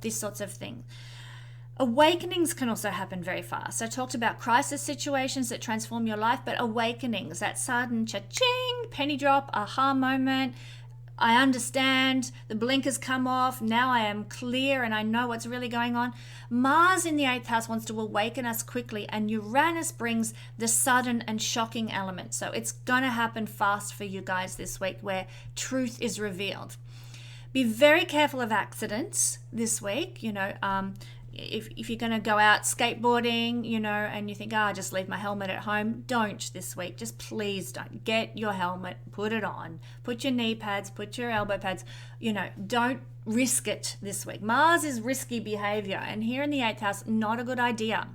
these sorts of things. Awakenings can also happen very fast. I talked about crisis situations that transform your life, but awakenings, that sudden cha-ching, penny drop, aha moment, I understand, the blinkers come off, now I am clear and I know what's really going on. Mars in the 8th house wants to awaken us quickly, and Uranus brings the sudden and shocking element. So it's going to happen fast for you guys this week where truth is revealed. Be very careful of accidents this week, if you're going to go out skateboarding, and you think, I just leave my helmet at home, don't this week. Just please don't. Get your helmet, put it on, put your knee pads, put your elbow pads, don't risk it this week. Mars is risky behavior, and here in the 8th house, not a good idea.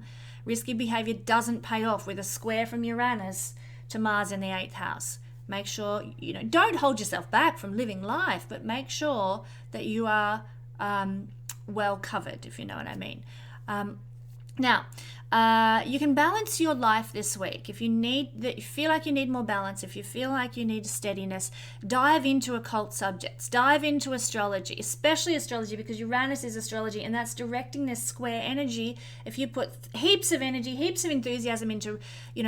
Risky behavior doesn't pay off with a square from Uranus to Mars in the 8th house. Make sure, don't hold yourself back from living life, but make sure that you are well covered, if you know what I mean. Now, you can balance your life this week. If you feel like you need more balance, if you feel like you need steadiness, dive into occult subjects, dive into astrology, especially astrology, because Uranus is astrology, and that's directing this square energy. If you put heaps of energy, heaps of enthusiasm into,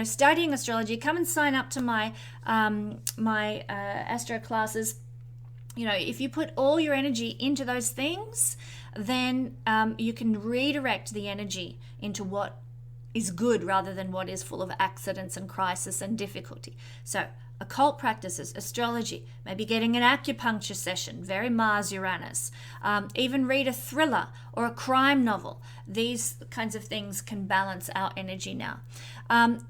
studying astrology, come and sign up to my astro classes. If you put all your energy into those things, then you can redirect the energy into what is good rather than what is full of accidents and crisis and difficulty. So occult practices, astrology, maybe getting an acupuncture session, very Mars Uranus, even read a thriller or a crime novel. These kinds of things can balance our energy now.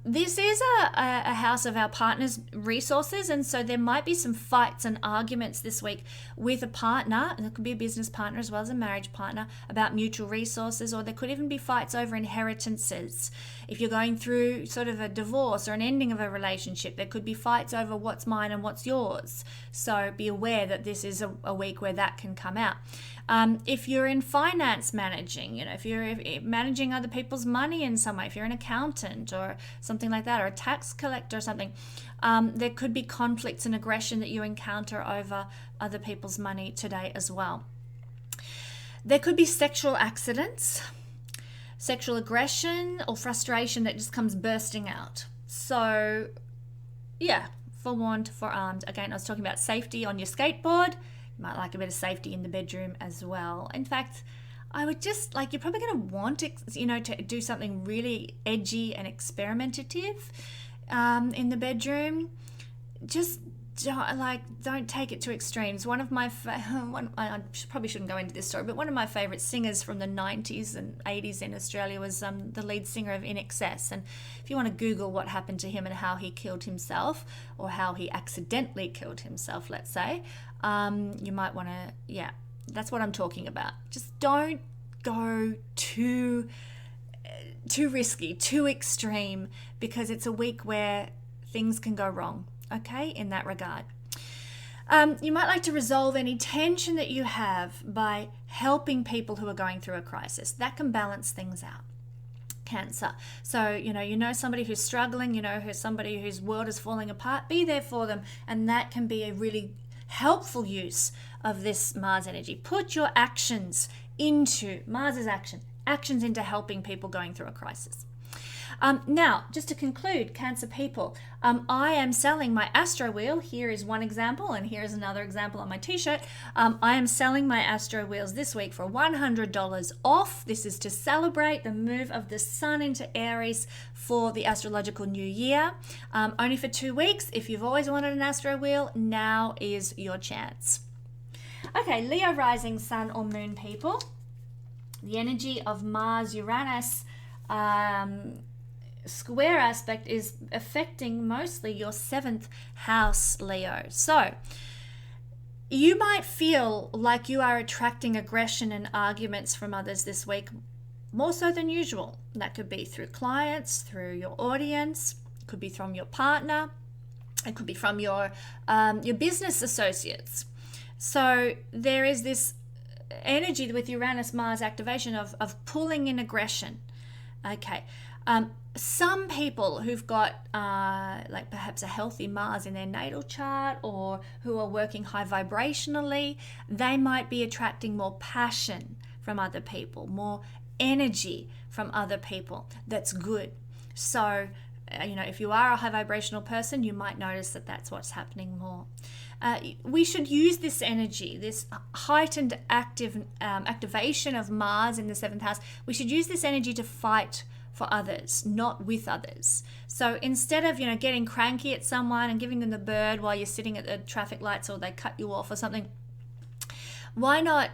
This is a house of our partner's resources, and so there might be some fights and arguments this week with a partner, and it could be a business partner as well as a marriage partner, about mutual resources, or there could even be fights over inheritances. If you're going through sort of a divorce or an ending of a relationship, there could be fights over what's mine and what's yours. So be aware that this is a week where that can come out. If you're in finance managing, if you're managing other people's money in some way, if you're an accountant or something like that, or a tax collector or something, there could be conflicts and aggression that you encounter over other people's money today as well. There could be sexual accidents, sexual aggression or frustration that just comes bursting out. So yeah, forewarned, forearmed. Again, I was talking about safety on your skateboard. You might like a bit of safety in the bedroom as well. In fact, I would just you're probably going to want to, to do something really edgy and experimentative in the bedroom. Just don't take it to extremes. One of my I probably shouldn't go into this story, but one of my favorite singers from the 90s and 80s in Australia was the lead singer of In Excess. And if you want to Google what happened to him and how he killed himself, or how he accidentally killed himself, let's say, you might want to, that's what I'm talking about. Just don't go too risky, too extreme, because it's a week where things can go wrong, okay, in that regard. You might like to resolve any tension that you have by helping people who are going through a crisis. That can balance things out. Cancer. So, somebody who's struggling, who's somebody whose world is falling apart, be there for them. And that can be a really helpful use of this Mars energy. Put your actions into Mars's actions into helping people going through a crisis. Now, just to conclude, Cancer people, I am selling my Astro Wheel. Here is one example, and here is another example on my t-shirt. I am selling my Astro Wheels this week for $100 off. This is to celebrate the move of the Sun into Aries for the astrological new year. Only for 2 weeks. If you've always wanted an Astro Wheel, now is your chance. Okay, Leo rising Sun or Moon people. The energy of Mars, Uranus, square aspect is affecting mostly your 7th house, Leo. So you might feel like you are attracting aggression and arguments from others this week, more so than usual. That could be through clients, through your audience, it could be from your partner, it could be from your business associates. So there is this energy with Uranus Mars activation of pulling in aggression. Okay. Some people who've got perhaps a healthy Mars in their natal chart, or who are working high vibrationally, they might be attracting more passion from other people, more energy from other people. That's good. So, if you are a high vibrational person, you might notice that that's what's happening more. We should use this energy, this heightened activation of Mars in the 7th house. We should use this energy to fight for others, not with others. So instead of, getting cranky at someone and giving them the bird while you're sitting at the traffic lights, or they cut you off or something, why not,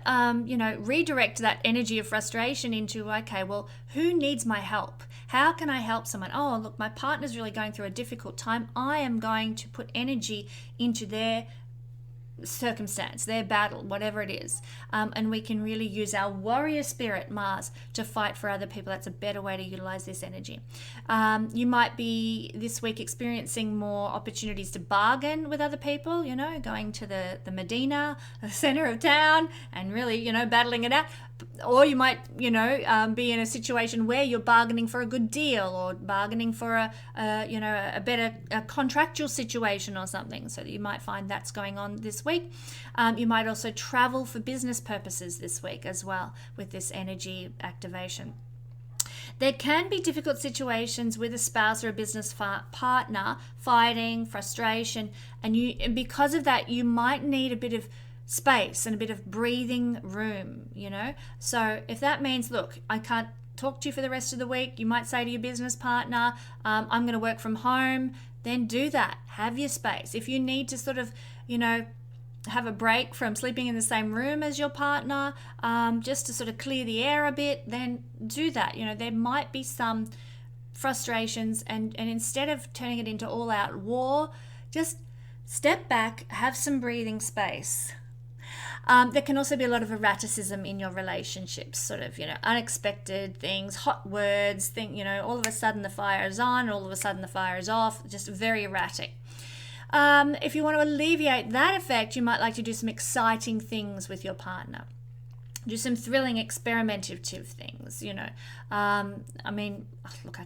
redirect that energy of frustration into, okay, well, who needs my help? How can I help someone? Oh, look, my partner's really going through a difficult time. I am going to put energy into their circumstance, their battle, whatever it is. And we can really use our warrior spirit, Mars, to fight for other people. That's a better way to utilize this energy. You might be this week experiencing more opportunities to bargain with other people, going to the Medina, the center of town, and really, battling it out. Or you might, be in a situation where you're bargaining for a good deal, or bargaining for a better contractual situation or something. So you might find that's going on this week. You might also travel for business purposes this week as well with this energy activation. There can be difficult situations with a spouse or a business partner, fighting, frustration, and because of that, you might need a bit of space and a bit of breathing room, So if that means, look, I can't talk to you for the rest of the week, you might say to your business partner, I'm going to work from home, then do that. Have your space. If you need to sort of, have a break from sleeping in the same room as your partner, just to sort of clear the air a bit, then do that. There might be some frustrations, and instead of turning it into all out war, just step back, have some breathing space. There can also be a lot of erraticism in your relationships, sort of, unexpected things, hot words, all of a sudden the fire is on, all of a sudden the fire is off, just very erratic. If you want to alleviate that effect, you might like to do some exciting things with your partner. Do some thrilling, experimentative things, I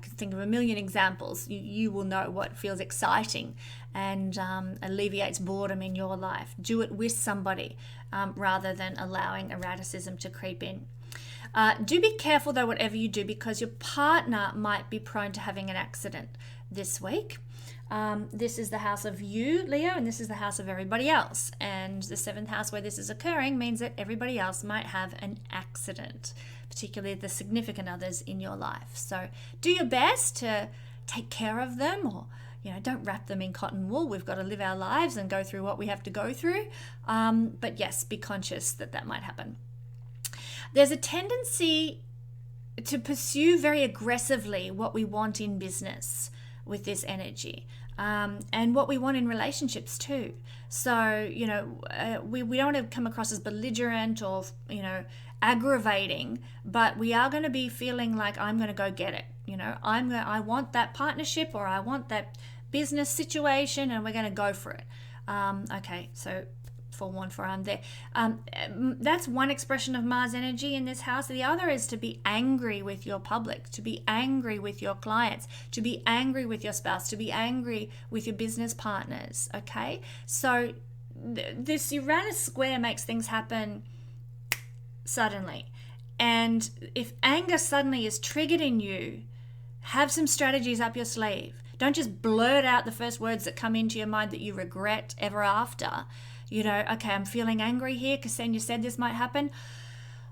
can think of a million examples. You will know what feels exciting and alleviates boredom in your life. Do it with somebody rather than allowing erraticism to creep in. Do be careful, though, whatever you do, because your partner might be prone to having an accident this week. This is the house of you, Leo, and this is the house of everybody else. And the 7th house where this is occurring means that everybody else might have an accident, particularly the significant others in your life. So do your best to take care of them, or don't wrap them in cotton wool. We've got to live our lives and go through what we have to go through. But yes, be conscious that might happen. There's a tendency to pursue very aggressively what we want in business with this energy, and what we want in relationships too. So, we don't want to come across as belligerent or, aggravating, but we are going to be feeling like, I'm going to go get it. I want that partnership, or I want that business situation, and we're going to go for it. Okay, so forewarned, forearmed there. That's one expression of Mars energy in this house. The other is to be angry with your public, to be angry with your clients, to be angry with your spouse, to be angry with your business partners. Okay, so this Uranus square makes things happen suddenly, and if anger suddenly is triggered in you, have some strategies up your sleeve. Don't just blurt out the first words that come into your mind that you regret ever after. Okay, I'm feeling angry here. Kesenya said this might happen.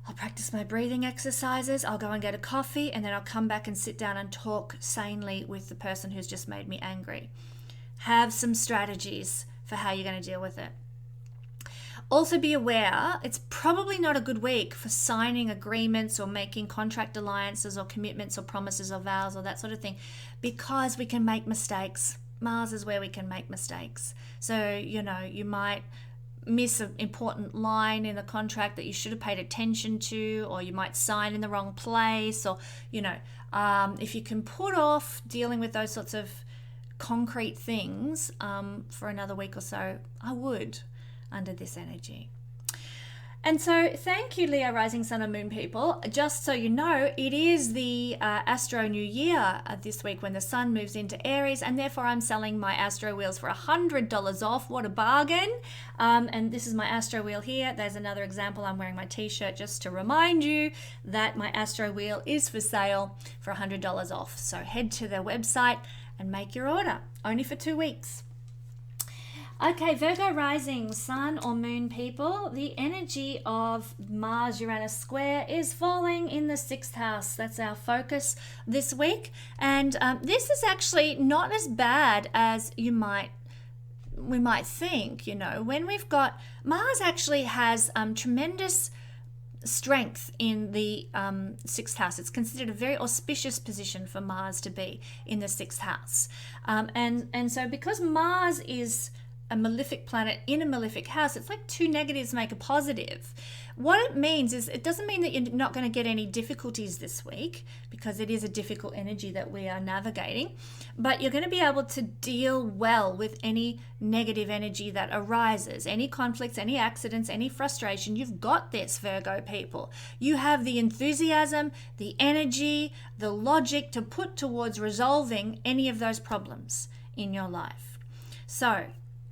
I'll practice my breathing exercises. I'll go and get a coffee, and then I'll come back and sit down and talk sanely with the person who's just made me angry. Have some strategies for how you're going to deal with it. Also be aware, it's probably not a good week for signing agreements or making contract alliances or commitments or promises or vows or that sort of thing, because we can make mistakes. Mars is where we can make mistakes. So, you might miss an important line in the contract that you should have paid attention to, or you might sign in the wrong place, or, if you can put off dealing with those sorts of concrete things for another week or so, I would, under this energy. And so thank you, Leo, Rising, Sun and Moon people. Just so you know, it is the Astro New Year this week when the Sun moves into Aries, and therefore I'm selling my Astro wheels for $100 off. What a bargain. And this is my Astro wheel here. There's another example. I'm wearing my t-shirt just to remind you that my Astro wheel is for sale for $100 off. So head to their website and make your order, only for 2 weeks. Okay, Virgo rising, sun or moon people, the energy of Mars-Uranus square is falling in the 6th house. That's our focus this week. And this is actually not as bad as we might think. When we've got, Mars actually has tremendous strength in the 6th house. It's considered a very auspicious position for Mars to be in the 6th house. And so because Mars is a malefic planet in a malefic house, it's like 2 negatives make a positive. What it means is, it doesn't mean that you're not going to get any difficulties this week, because it is a difficult energy that we are navigating, but you're going to be able to deal well with any negative energy that arises, any conflicts, any accidents, any frustration. You've got this, Virgo people. You have the enthusiasm, the energy, the logic to put towards resolving any of those problems in your life. So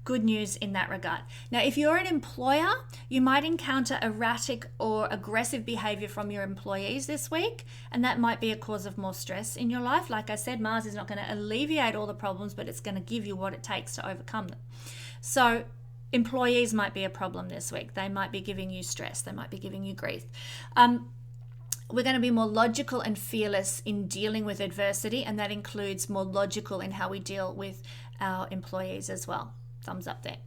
good news in that regard. Now, if you're an employer, you might encounter erratic or aggressive behavior from your employees this week, and that might be a cause of more stress in your life. Like I said, Mars is not going to alleviate all the problems, but it's going to give you what it takes to overcome them. So employees might be a problem this week. They might be giving you stress. They might be giving you grief. We're going to be more logical and fearless in dealing with adversity, and that includes more logical in how we deal with our employees as well. Thumbs up there.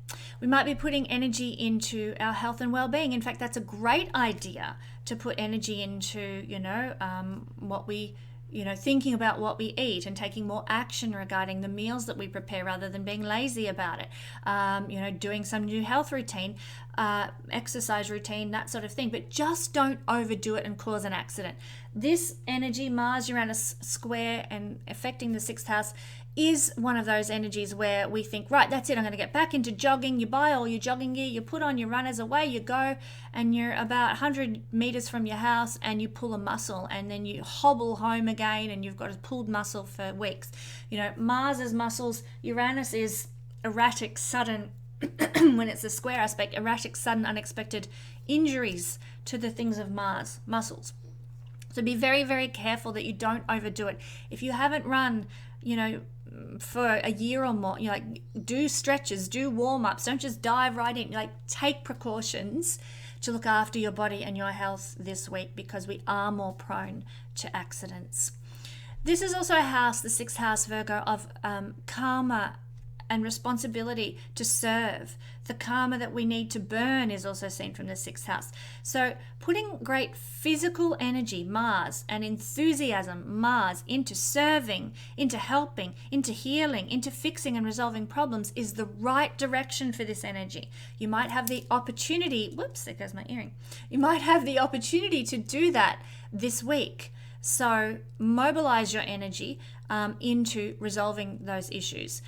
We might be putting energy into our health and well-being. In fact, that's a great idea to put energy into, what we thinking about what we eat and taking more action regarding the meals that we prepare rather than being lazy about it. Doing some new health routine, exercise routine, that sort of thing. But just don't overdo it and cause an accident. This energy, Mars-Uranus square and affecting the 6th house, is one of those energies where we think, right, that's it, I'm going to get back into jogging. You buy all your jogging gear, you put on your runners, away you go, and you're about 100 meters from your house and you pull a muscle, and then you hobble home again and you've got a pulled muscle for weeks. Mars is muscles, Uranus is erratic, sudden, when it's a square aspect, erratic, sudden, unexpected injuries to the things of Mars, muscles. So be very, very careful that you don't overdo it. If you haven't run, for a year or more, do stretches, do warm-ups, don't just dive right in. Take precautions to look after your body and your health this week, because we are more prone to accidents. This is also a house, the 6th house, Virgo, of karma and responsibility to serve. The karma that we need to burn is also seen from the 6th house. So putting great physical energy, Mars, and enthusiasm, Mars, into serving, into helping, into healing, into fixing and resolving problems is the right direction for this energy. You might have the opportunity, whoops, there goes my earring. You might have the opportunity to do that this week. So mobilize your energy into resolving those issues.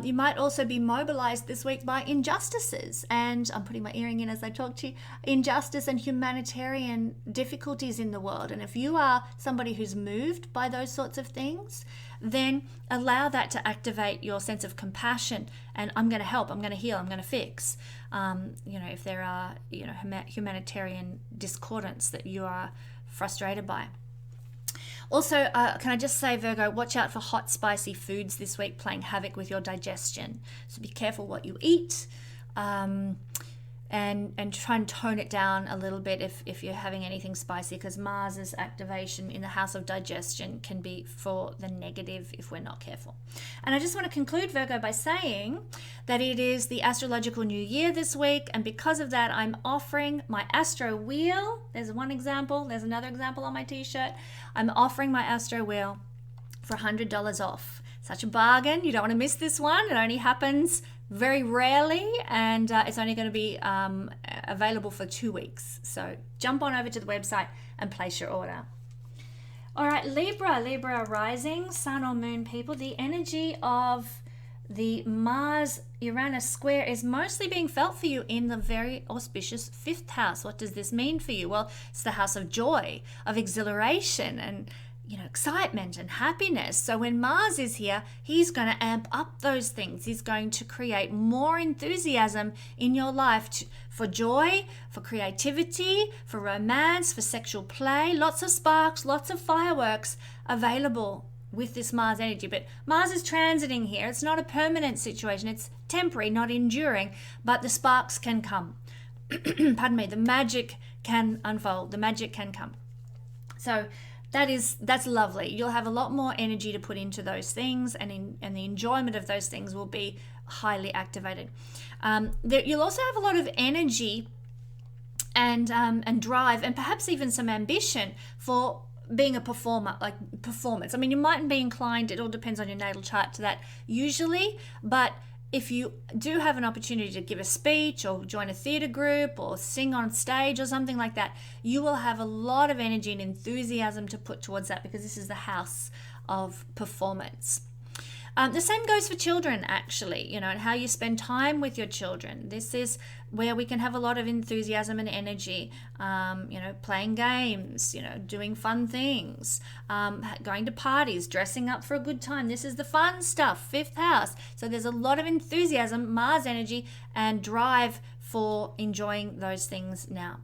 You might also be mobilized this week by injustices, and I'm putting my earring in as I talk to you, injustice and humanitarian difficulties in the world. And if you are somebody who's moved by those sorts of things, then allow that to activate your sense of compassion and I'm going to help, I'm going to heal, I'm going to fix. If there are humanitarian discordance that you are frustrated by. Also, can I just say, Virgo, watch out for hot, spicy foods this week playing havoc with your digestion. So be careful what you eat, and try and tone it down a little bit if you're having anything spicy, because Mars's activation in the house of digestion can be for the negative if we're not careful. And I just want to conclude, Virgo, by saying that it is the astrological new year this week, and because of that, I'm offering my Astro Wheel. There's one example. There's another example on my t-shirt. I'm offering my Astro Wheel for $100 off. Such a bargain. You don't want to miss this one. It only happens very rarely, and it's only going to be available for 2 weeks. So jump on over to the website and place your order. All right, Libra rising, sun or moon people, the energy of the Mars-Uranus square is mostly being felt for you in the very auspicious 5th house. What does this mean for you? Well, it's the house of joy, of exhilaration, and excitement and happiness. So when Mars is here, he's going to amp up those things. He's going to create more enthusiasm in your life for joy, for creativity, for romance, for sexual play. Lots of sparks, lots of fireworks available with this Mars energy. But Mars is transiting here. It's not a permanent situation. It's temporary, not enduring, but the sparks can come. Pardon me. The magic can unfold. The magic can come. So that's lovely. You'll have a lot more energy to put into those things, and the enjoyment of those things will be highly activated. You'll also have a lot of energy and drive, and perhaps even some ambition for being a performer, like performance. I mean, you mightn't be inclined, it all depends on your natal chart, to that usually, but if you do have an opportunity to give a speech or join a theatre group or sing on stage or something like that, you will have a lot of energy and enthusiasm to put towards that, because this is the house of performance. The same goes for children, actually, and how you spend time with your children. This is where we can have a lot of enthusiasm and energy, playing games, doing fun things, going to parties, dressing up for a good time. This is the fun stuff, 5th house. So there's a lot of enthusiasm, Mars energy, and drive for enjoying those things now.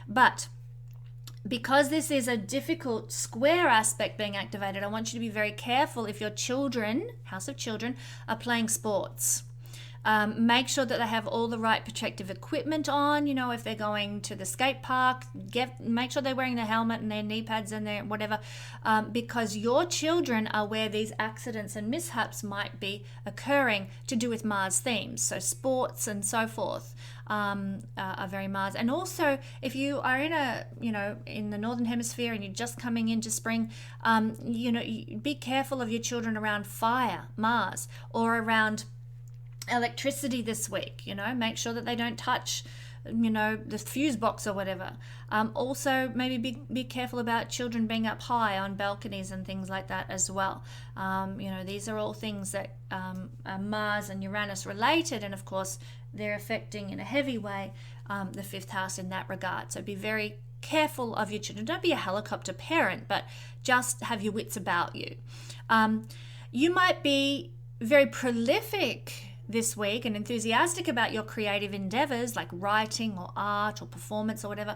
But because this is a difficult square aspect being activated, I want you to be very careful if your children, house of children, are playing sports. Make sure that they have all the right protective equipment on. If they're going to the skate park, make sure they're wearing their helmet and their knee pads and their whatever, because your children are where these accidents and mishaps might be occurring, to do with Mars themes. So sports and so forth are very Mars. And also, if you are in the northern hemisphere and you're just coming into spring, be careful of your children around fire, Mars, or around electricity this week. Make sure that they don't touch the fuse box or whatever. Also, maybe be careful about children being up high on balconies and things like that as well. These are all things that are Mars and Uranus related, and of course they're affecting in a heavy way the fifth house in that regard. So be very careful of your children. Don't be a helicopter parent, but just have your wits about you. You might be very prolific this week and enthusiastic about your creative endeavors like writing or art or performance or whatever,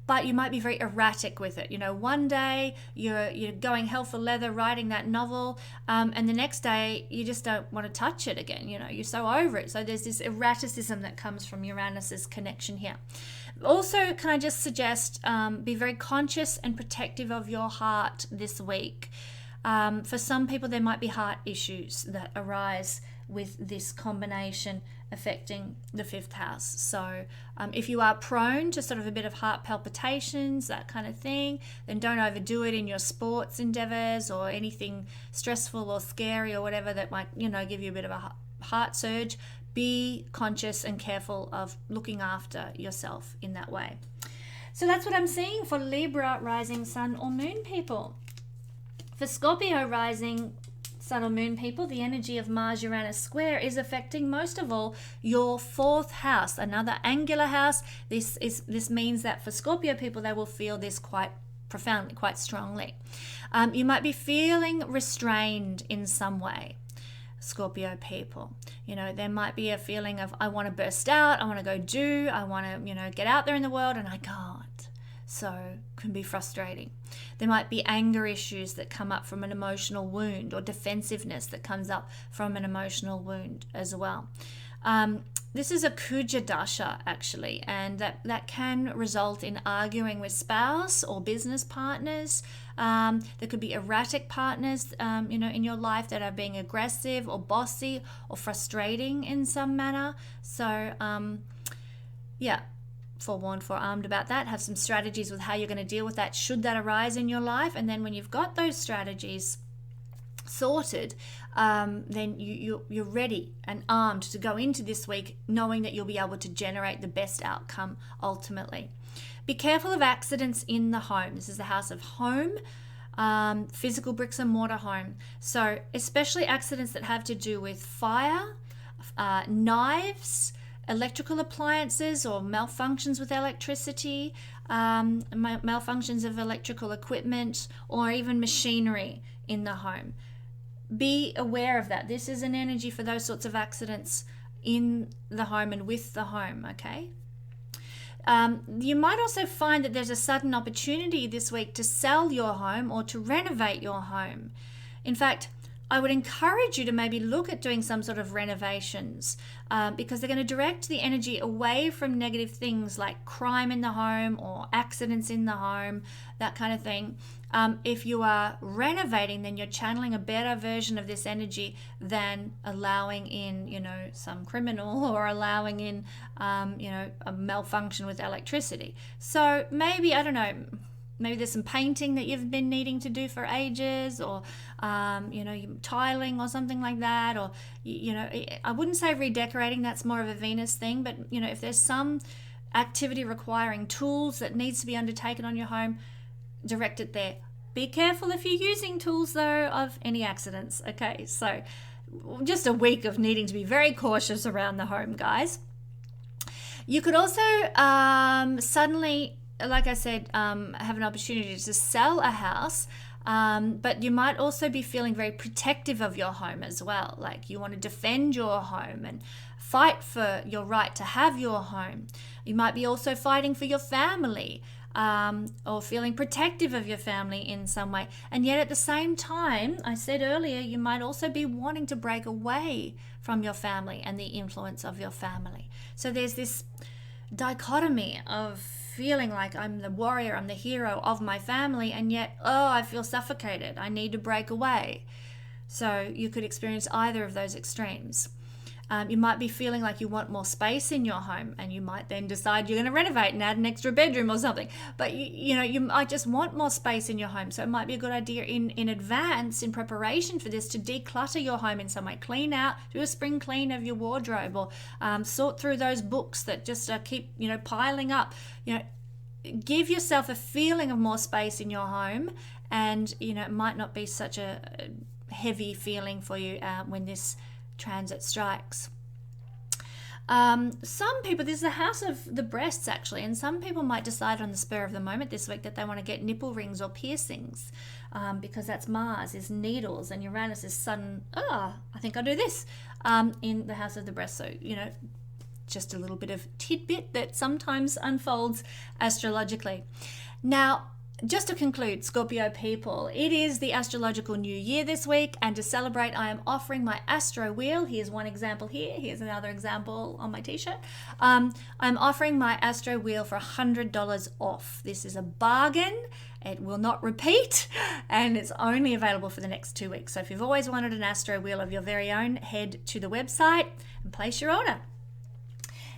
but you might be very erratic with it. One day you're going hell for leather writing that novel, and the next day you just don't want to touch it again. You're so over it. So there's this erraticism that comes from Uranus's connection here. Also, can I just suggest be very conscious and protective of your heart this week. For some people, there might be heart issues that arise with this combination affecting the fifth house. So if you are prone to sort of a bit of heart palpitations, that kind of thing, then don't overdo it in your sports endeavors or anything stressful or scary or whatever that might, give you a bit of a heart surge. Be conscious and careful of looking after yourself in that way. So that's what I'm seeing for Libra rising sun or moon people. For Scorpio rising sun or moon people, the energy of Mars-Uranus square is affecting most of all your fourth house, another angular house. This means that for Scorpio people, they will feel this quite profoundly, quite strongly. You might be feeling restrained in some way, Scorpio people. There might be a feeling of, I want to burst out, I want to go do, I want to, get out there in the world, and I can't. So it can be frustrating. There might be anger issues that come up from an emotional wound, or defensiveness that comes up from an emotional wound as well. This is a Kuja Dasha, actually, and that can result in arguing with spouse or business partners. There could be erratic partners, in your life that are being aggressive or bossy or frustrating in some manner. So, forewarned, forearmed about that. Have some strategies with how you're going to deal with that should that arise in your life. And then when you've got those strategies sorted, then you're ready and armed to go into this week knowing that you'll be able to generate the best outcome ultimately. Be careful of accidents in the home. This is the house of home, physical bricks and mortar home. So especially accidents that have to do with fire, knives, electrical appliances or malfunctions with electricity, malfunctions of electrical equipment, or even machinery in the home. Be aware of that. This is an energy for those sorts of accidents in the home and with the home, okay? You might also find that there's a sudden opportunity this week to sell your home or to renovate your home. In fact, I would encourage you to maybe look at doing some sort of renovations because they're going to direct the energy away from negative things like crime in the home or accidents in the home, that kind of thing. If you are renovating, then you're channeling a better version of this energy than allowing in, some criminal or allowing in, a malfunction with electricity. So maybe, I don't know, maybe there's some painting that you've been needing to do for ages, or tiling or something like that, or I wouldn't say redecorating, that's more of a Venus thing, but if there's some activity requiring tools that needs to be undertaken on your home, direct it there. Be careful if you're using tools though of any accidents. Okay, so just a week of needing to be very cautious around the home, guys. You could also suddenly, like I said, have an opportunity to sell a house, but you might also be feeling very protective of your home as well. Like you want to defend your home and fight for your right to have your home. You might be also fighting for your family. or feeling protective of your family in some way. And yet at the same time, I said earlier, you might also be wanting to break away from your family and the influence of your family. So there's this dichotomy of feeling like I'm the warrior, I'm the hero of my family, and yet, oh, I feel suffocated, I need to break away. So you could experience either of those extremes. You might be feeling like you want more space in your home, and you might then decide you're going to renovate and add an extra bedroom or something. But you might just want more space in your home. So it might be a good idea in advance, in preparation for this, to declutter your home in some way. Clean out, do a spring clean of your wardrobe, or sort through those books that just keep piling up. Give yourself a feeling of more space in your home, and it might not be such a heavy feeling for you when this transit strikes. Some people, this is the house of the breasts actually, and some people might decide on the spur of the moment this week that they want to get nipple rings or piercings, because that's Mars is needles and Uranus is sudden, I think I'll do this, in the house of the breast. So just a little bit of tidbit that sometimes unfolds astrologically. Now, just to conclude, Scorpio people, it is the astrological new year this week, and to celebrate, I am offering my Astro Wheel. Here's one example here. Here's another example on my t-shirt. I'm offering my Astro Wheel for $100 off. This is a bargain. It will not repeat, and it's only available for the next 2 weeks. So if you've always wanted an Astro Wheel of your very own, head to the website and place your order.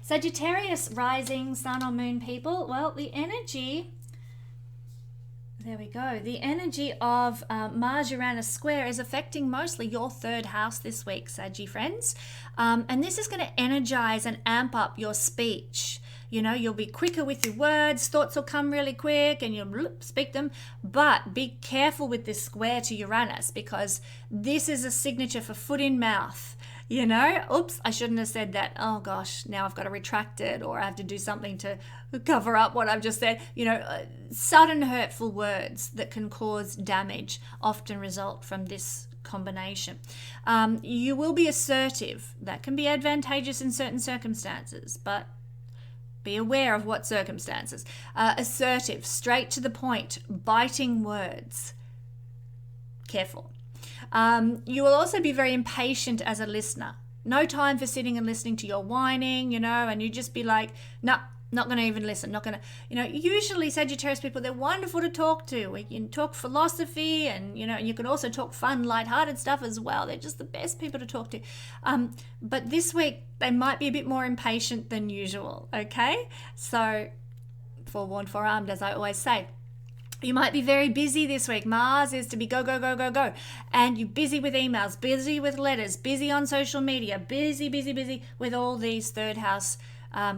Sagittarius rising, sun or moon people, well, the energy... There we go. The energy of Mars-Uranus square is affecting mostly your third house this week, Saggy friends. And this is going to energize and amp up your speech. You'll be quicker with your words, thoughts will come really quick and you'll speak them. But be careful with this square to Uranus, because this is a signature for foot in mouth. Oops, I shouldn't have said that. Oh gosh, now I've got to retract it, or I have to do something to cover up what I've just said. Sudden hurtful words that can cause damage often result from this combination. You will be assertive. That can be advantageous in certain circumstances, but be aware of what circumstances. Assertive, straight to the point, biting words. Careful. You will also be very impatient as a listener. No time for sitting and listening to your whining, and you just be like, no, not going to even listen, not going to, usually Sagittarius people, they're wonderful to talk to. We can talk philosophy and, you can also talk fun, lighthearted stuff as well. They're just the best people to talk to. But this week, they might be a bit more impatient than usual, okay? So, forewarned, forearmed, as I always say. You might be very busy this week. Mars is to be go, go, go, go, go. And you're busy with emails, busy with letters, busy on social media, busy with all these third house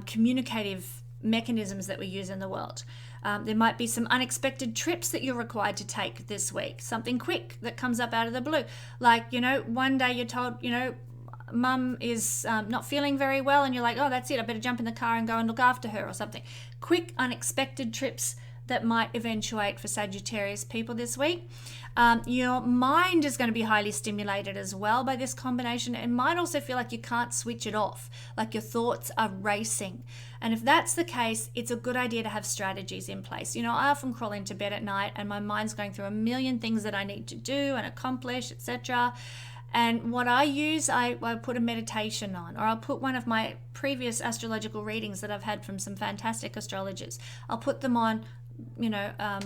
communicative mechanisms that we use in the world. There might be some unexpected trips that you're required to take this week. Something quick that comes up out of the blue. Like, one day you're told, Mum is not feeling very well, and you're like, oh, that's it. I better jump in the car and go and look after her or something. Quick, unexpected trips that might eventuate for Sagittarius people this week. Your mind is going to be highly stimulated as well by this combination. It might also feel like you can't switch it off, like your thoughts are racing. And if that's the case, it's a good idea to have strategies in place. I often crawl into bed at night and my mind's going through a million things that I need to do and accomplish, etc. And what I use, I put a meditation on, or I'll put one of my previous astrological readings that I've had from some fantastic astrologers. I'll put them on,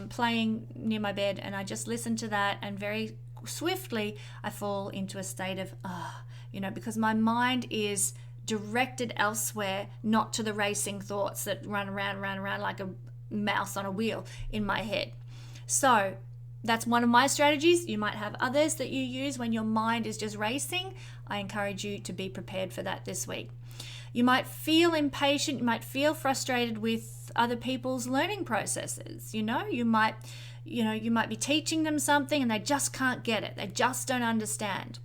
playing near my bed, and I just listen to that, and very swiftly I fall into a state of, because my mind is directed elsewhere, not to the racing thoughts that run around like a mouse on a wheel in my head. So that's one of my strategies. You might have others that you use when your mind is just racing. I encourage you to be prepared for that this week. You might feel impatient, you might feel frustrated with other people's learning processes. You might be teaching them something and they just can't get it. They just don't understand.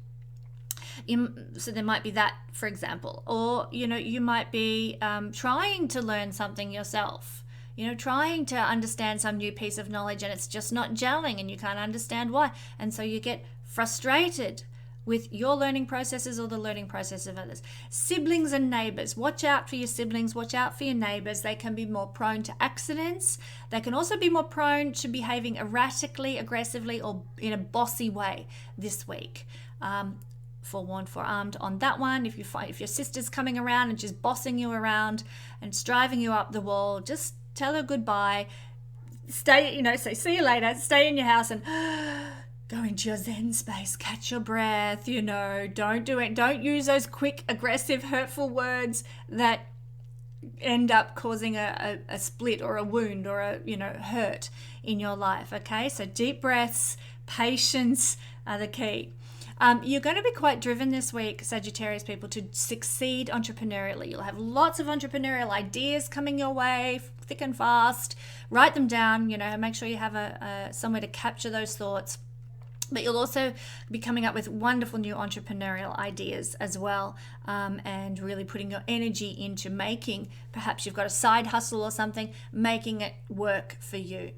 So there might be that, for example. Or, you might be trying to learn something yourself. Trying to understand some new piece of knowledge, and it's just not gelling and you can't understand why. And so you get frustrated with your learning processes or the learning process of others. Siblings and neighbors. Watch out for your siblings. Watch out for your neighbors. They can be more prone to accidents. They can also be more prone to behaving erratically, aggressively, or in a bossy way this week. Forewarned, forearmed on that one. If your sister's coming around and she's bossing you around and it's driving you up the wall, just tell her goodbye. Stay, say see you later. Stay in your house and go into your Zen space. Catch your breath. Don't do it. Don't use those quick, aggressive, hurtful words that end up causing a split or a wound or a hurt in your life. Okay, so deep breaths, patience are the key. You're going to be quite driven this week, Sagittarius people, to succeed entrepreneurially. You'll have lots of entrepreneurial ideas coming your way, thick and fast. Write them down, make sure you have somewhere to capture those thoughts. But you'll also be coming up with wonderful new entrepreneurial ideas as well, and really putting your energy into making, perhaps you've got a side hustle or something, making it work for you.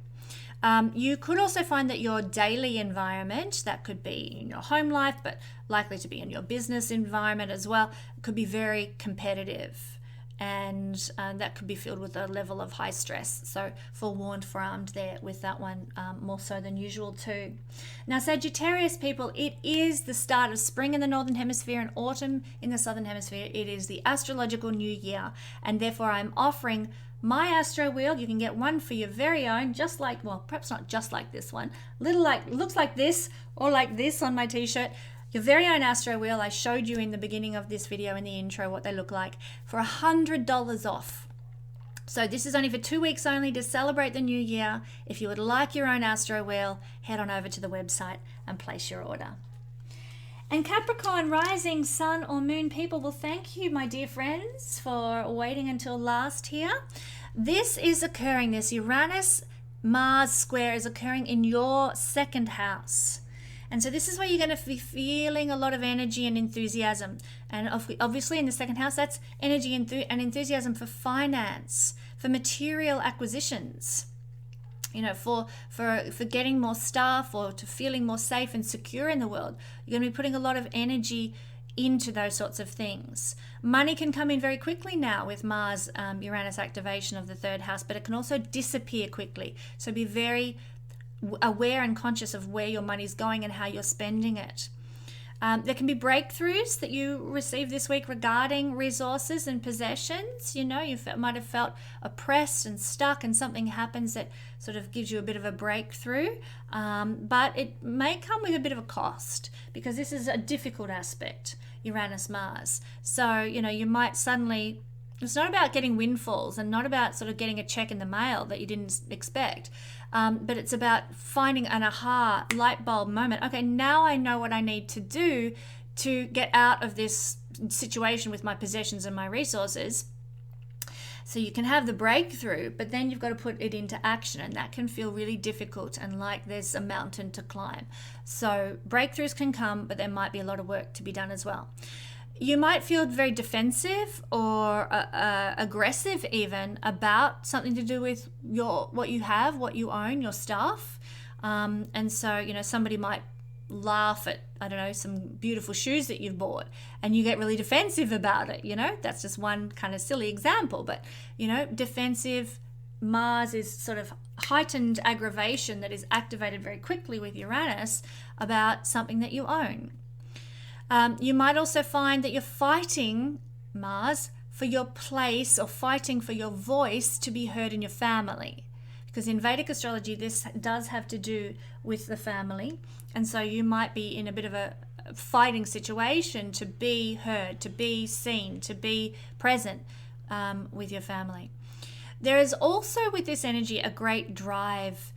You could also find that your daily environment, that could be in your home life, but likely to be in your business environment as well, could be very competitive. And that could be filled with a level of high stress. So forewarned, forearmed there with that one, more so than usual too. Now, Sagittarius people, it is the start of spring in the Northern Hemisphere and autumn in the Southern Hemisphere. It is the astrological new year, and therefore I'm offering my Astro Wheel. You can get one for your very own, just like, well, perhaps not just like this one, looks like this or like this on my t-shirt. Your very own Astro Wheel. I showed you in the beginning of this video in the intro what they look like, for $100 off. So this is only for 2 weeks only to celebrate the new year. If you would like your own Astro Wheel, head on over to the website and place your order. And Capricorn, rising, sun or moon people, well, thank you, my dear friends, for waiting until last here. This is occurring, this Uranus-Mars square is occurring in your second house. And so this is where you're going to be feeling a lot of energy and enthusiasm. And obviously in the second house, that's energy and enthusiasm for finance, for material acquisitions. For getting more stuff or to feeling more safe and secure in the world. You're going to be putting a lot of energy into those sorts of things. Money can come in very quickly now with Mars Uranus activation of the third house, but it can also disappear quickly. So be very aware and conscious of where your money's going and how you're spending it. There can be breakthroughs that you receive this week regarding resources and possessions. You might have felt oppressed and stuck, and something happens that sort of gives you a bit of a breakthrough. But it may come with a bit of a cost, because this is a difficult aspect, Uranus-Mars. So, you might suddenly, it's not about getting windfalls and not about sort of getting a check in the mail that you didn't expect. But it's about finding an aha light bulb moment. Okay, now I know what I need to do to get out of this situation with my possessions and my resources. So you can have the breakthrough, but then you've got to put it into action, and that can feel really difficult and like there's a mountain to climb. So breakthroughs can come, but there might be a lot of work to be done as well. You might feel very defensive or aggressive even about something to do with what you have, what you own, your stuff. And so, somebody might laugh at, some beautiful shoes that you've bought, and you get really defensive about it. That's just one kind of silly example, but, defensive. Mars is sort of heightened aggravation that is activated very quickly with Uranus about something that you own. You might also find that you're fighting, Mars, for your place or fighting for your voice to be heard in your family. Because in Vedic astrology, this does have to do with the family. And so you might be in a bit of a fighting situation to be heard, to be seen, to be present with your family. There is also with this energy a great drive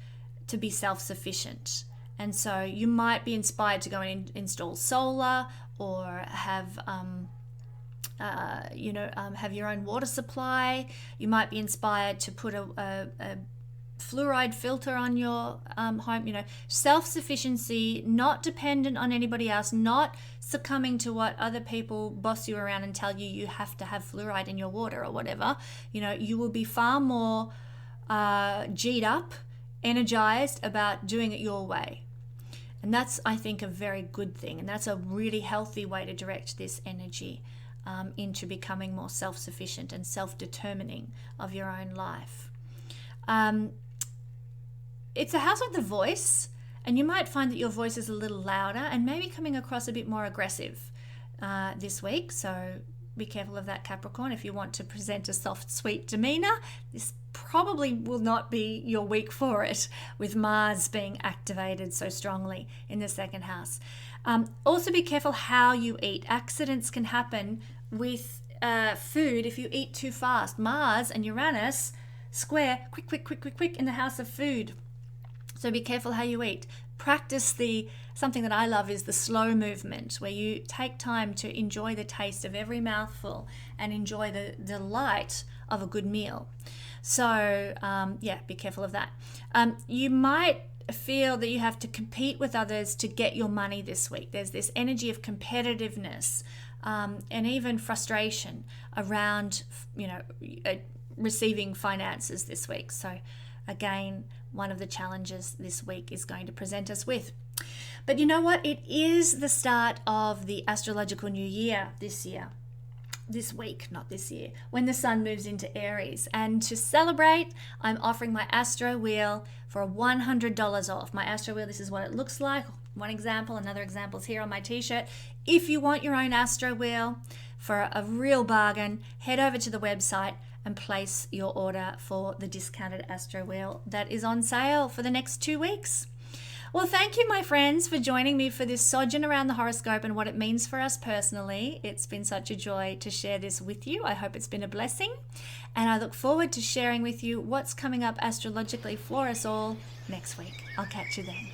to be self-sufficient. And so you might be inspired to go and install solar, or have your own water supply. You might be inspired to put a fluoride filter on your home. Self-sufficiency, not dependent on anybody else, not succumbing to what other people boss you around and tell you have to have fluoride in your water or whatever. You will be far more G'd up, energized about doing it your way. And that's, I think, a very good thing. And that's a really healthy way to direct this energy into becoming more self-sufficient and self-determining of your own life. It's a house of the voice, and you might find that your voice is a little louder and maybe coming across a bit more aggressive this week. So be careful of that, Capricorn. If you want to present a soft, sweet demeanor, this probably will not be your week for it, with Mars being activated so strongly in the second house. Also be careful how you eat. Accidents can happen with food if you eat too fast. Mars and Uranus square quick in the house of food. So be careful how you eat. Practice something that I love is the slow movement, where you take time to enjoy the taste of every mouthful and enjoy the delight of a good meal. So be careful of that. You might feel that you have to compete with others to get your money this week. There's this energy of competitiveness and even frustration around, receiving finances this week. So again, one of the challenges this week is going to present us with. But you know what? It is the start of the astrological new year this week, not this year, when the sun moves into Aries. And to celebrate, I'm offering my Astro Wheel for $100 off. My Astro Wheel, this is what it looks like. One example, another example is here on my t-shirt. If you want your own Astro Wheel for a real bargain, head over to the website and place your order for the discounted Astro Wheel that is on sale for the next 2 weeks. Well, thank you, my friends, for joining me for this sojourn around the horoscope and what it means for us personally. It's been such a joy to share this with you. I hope it's been a blessing, and I look forward to sharing with you what's coming up astrologically for us all next week. I'll catch you then.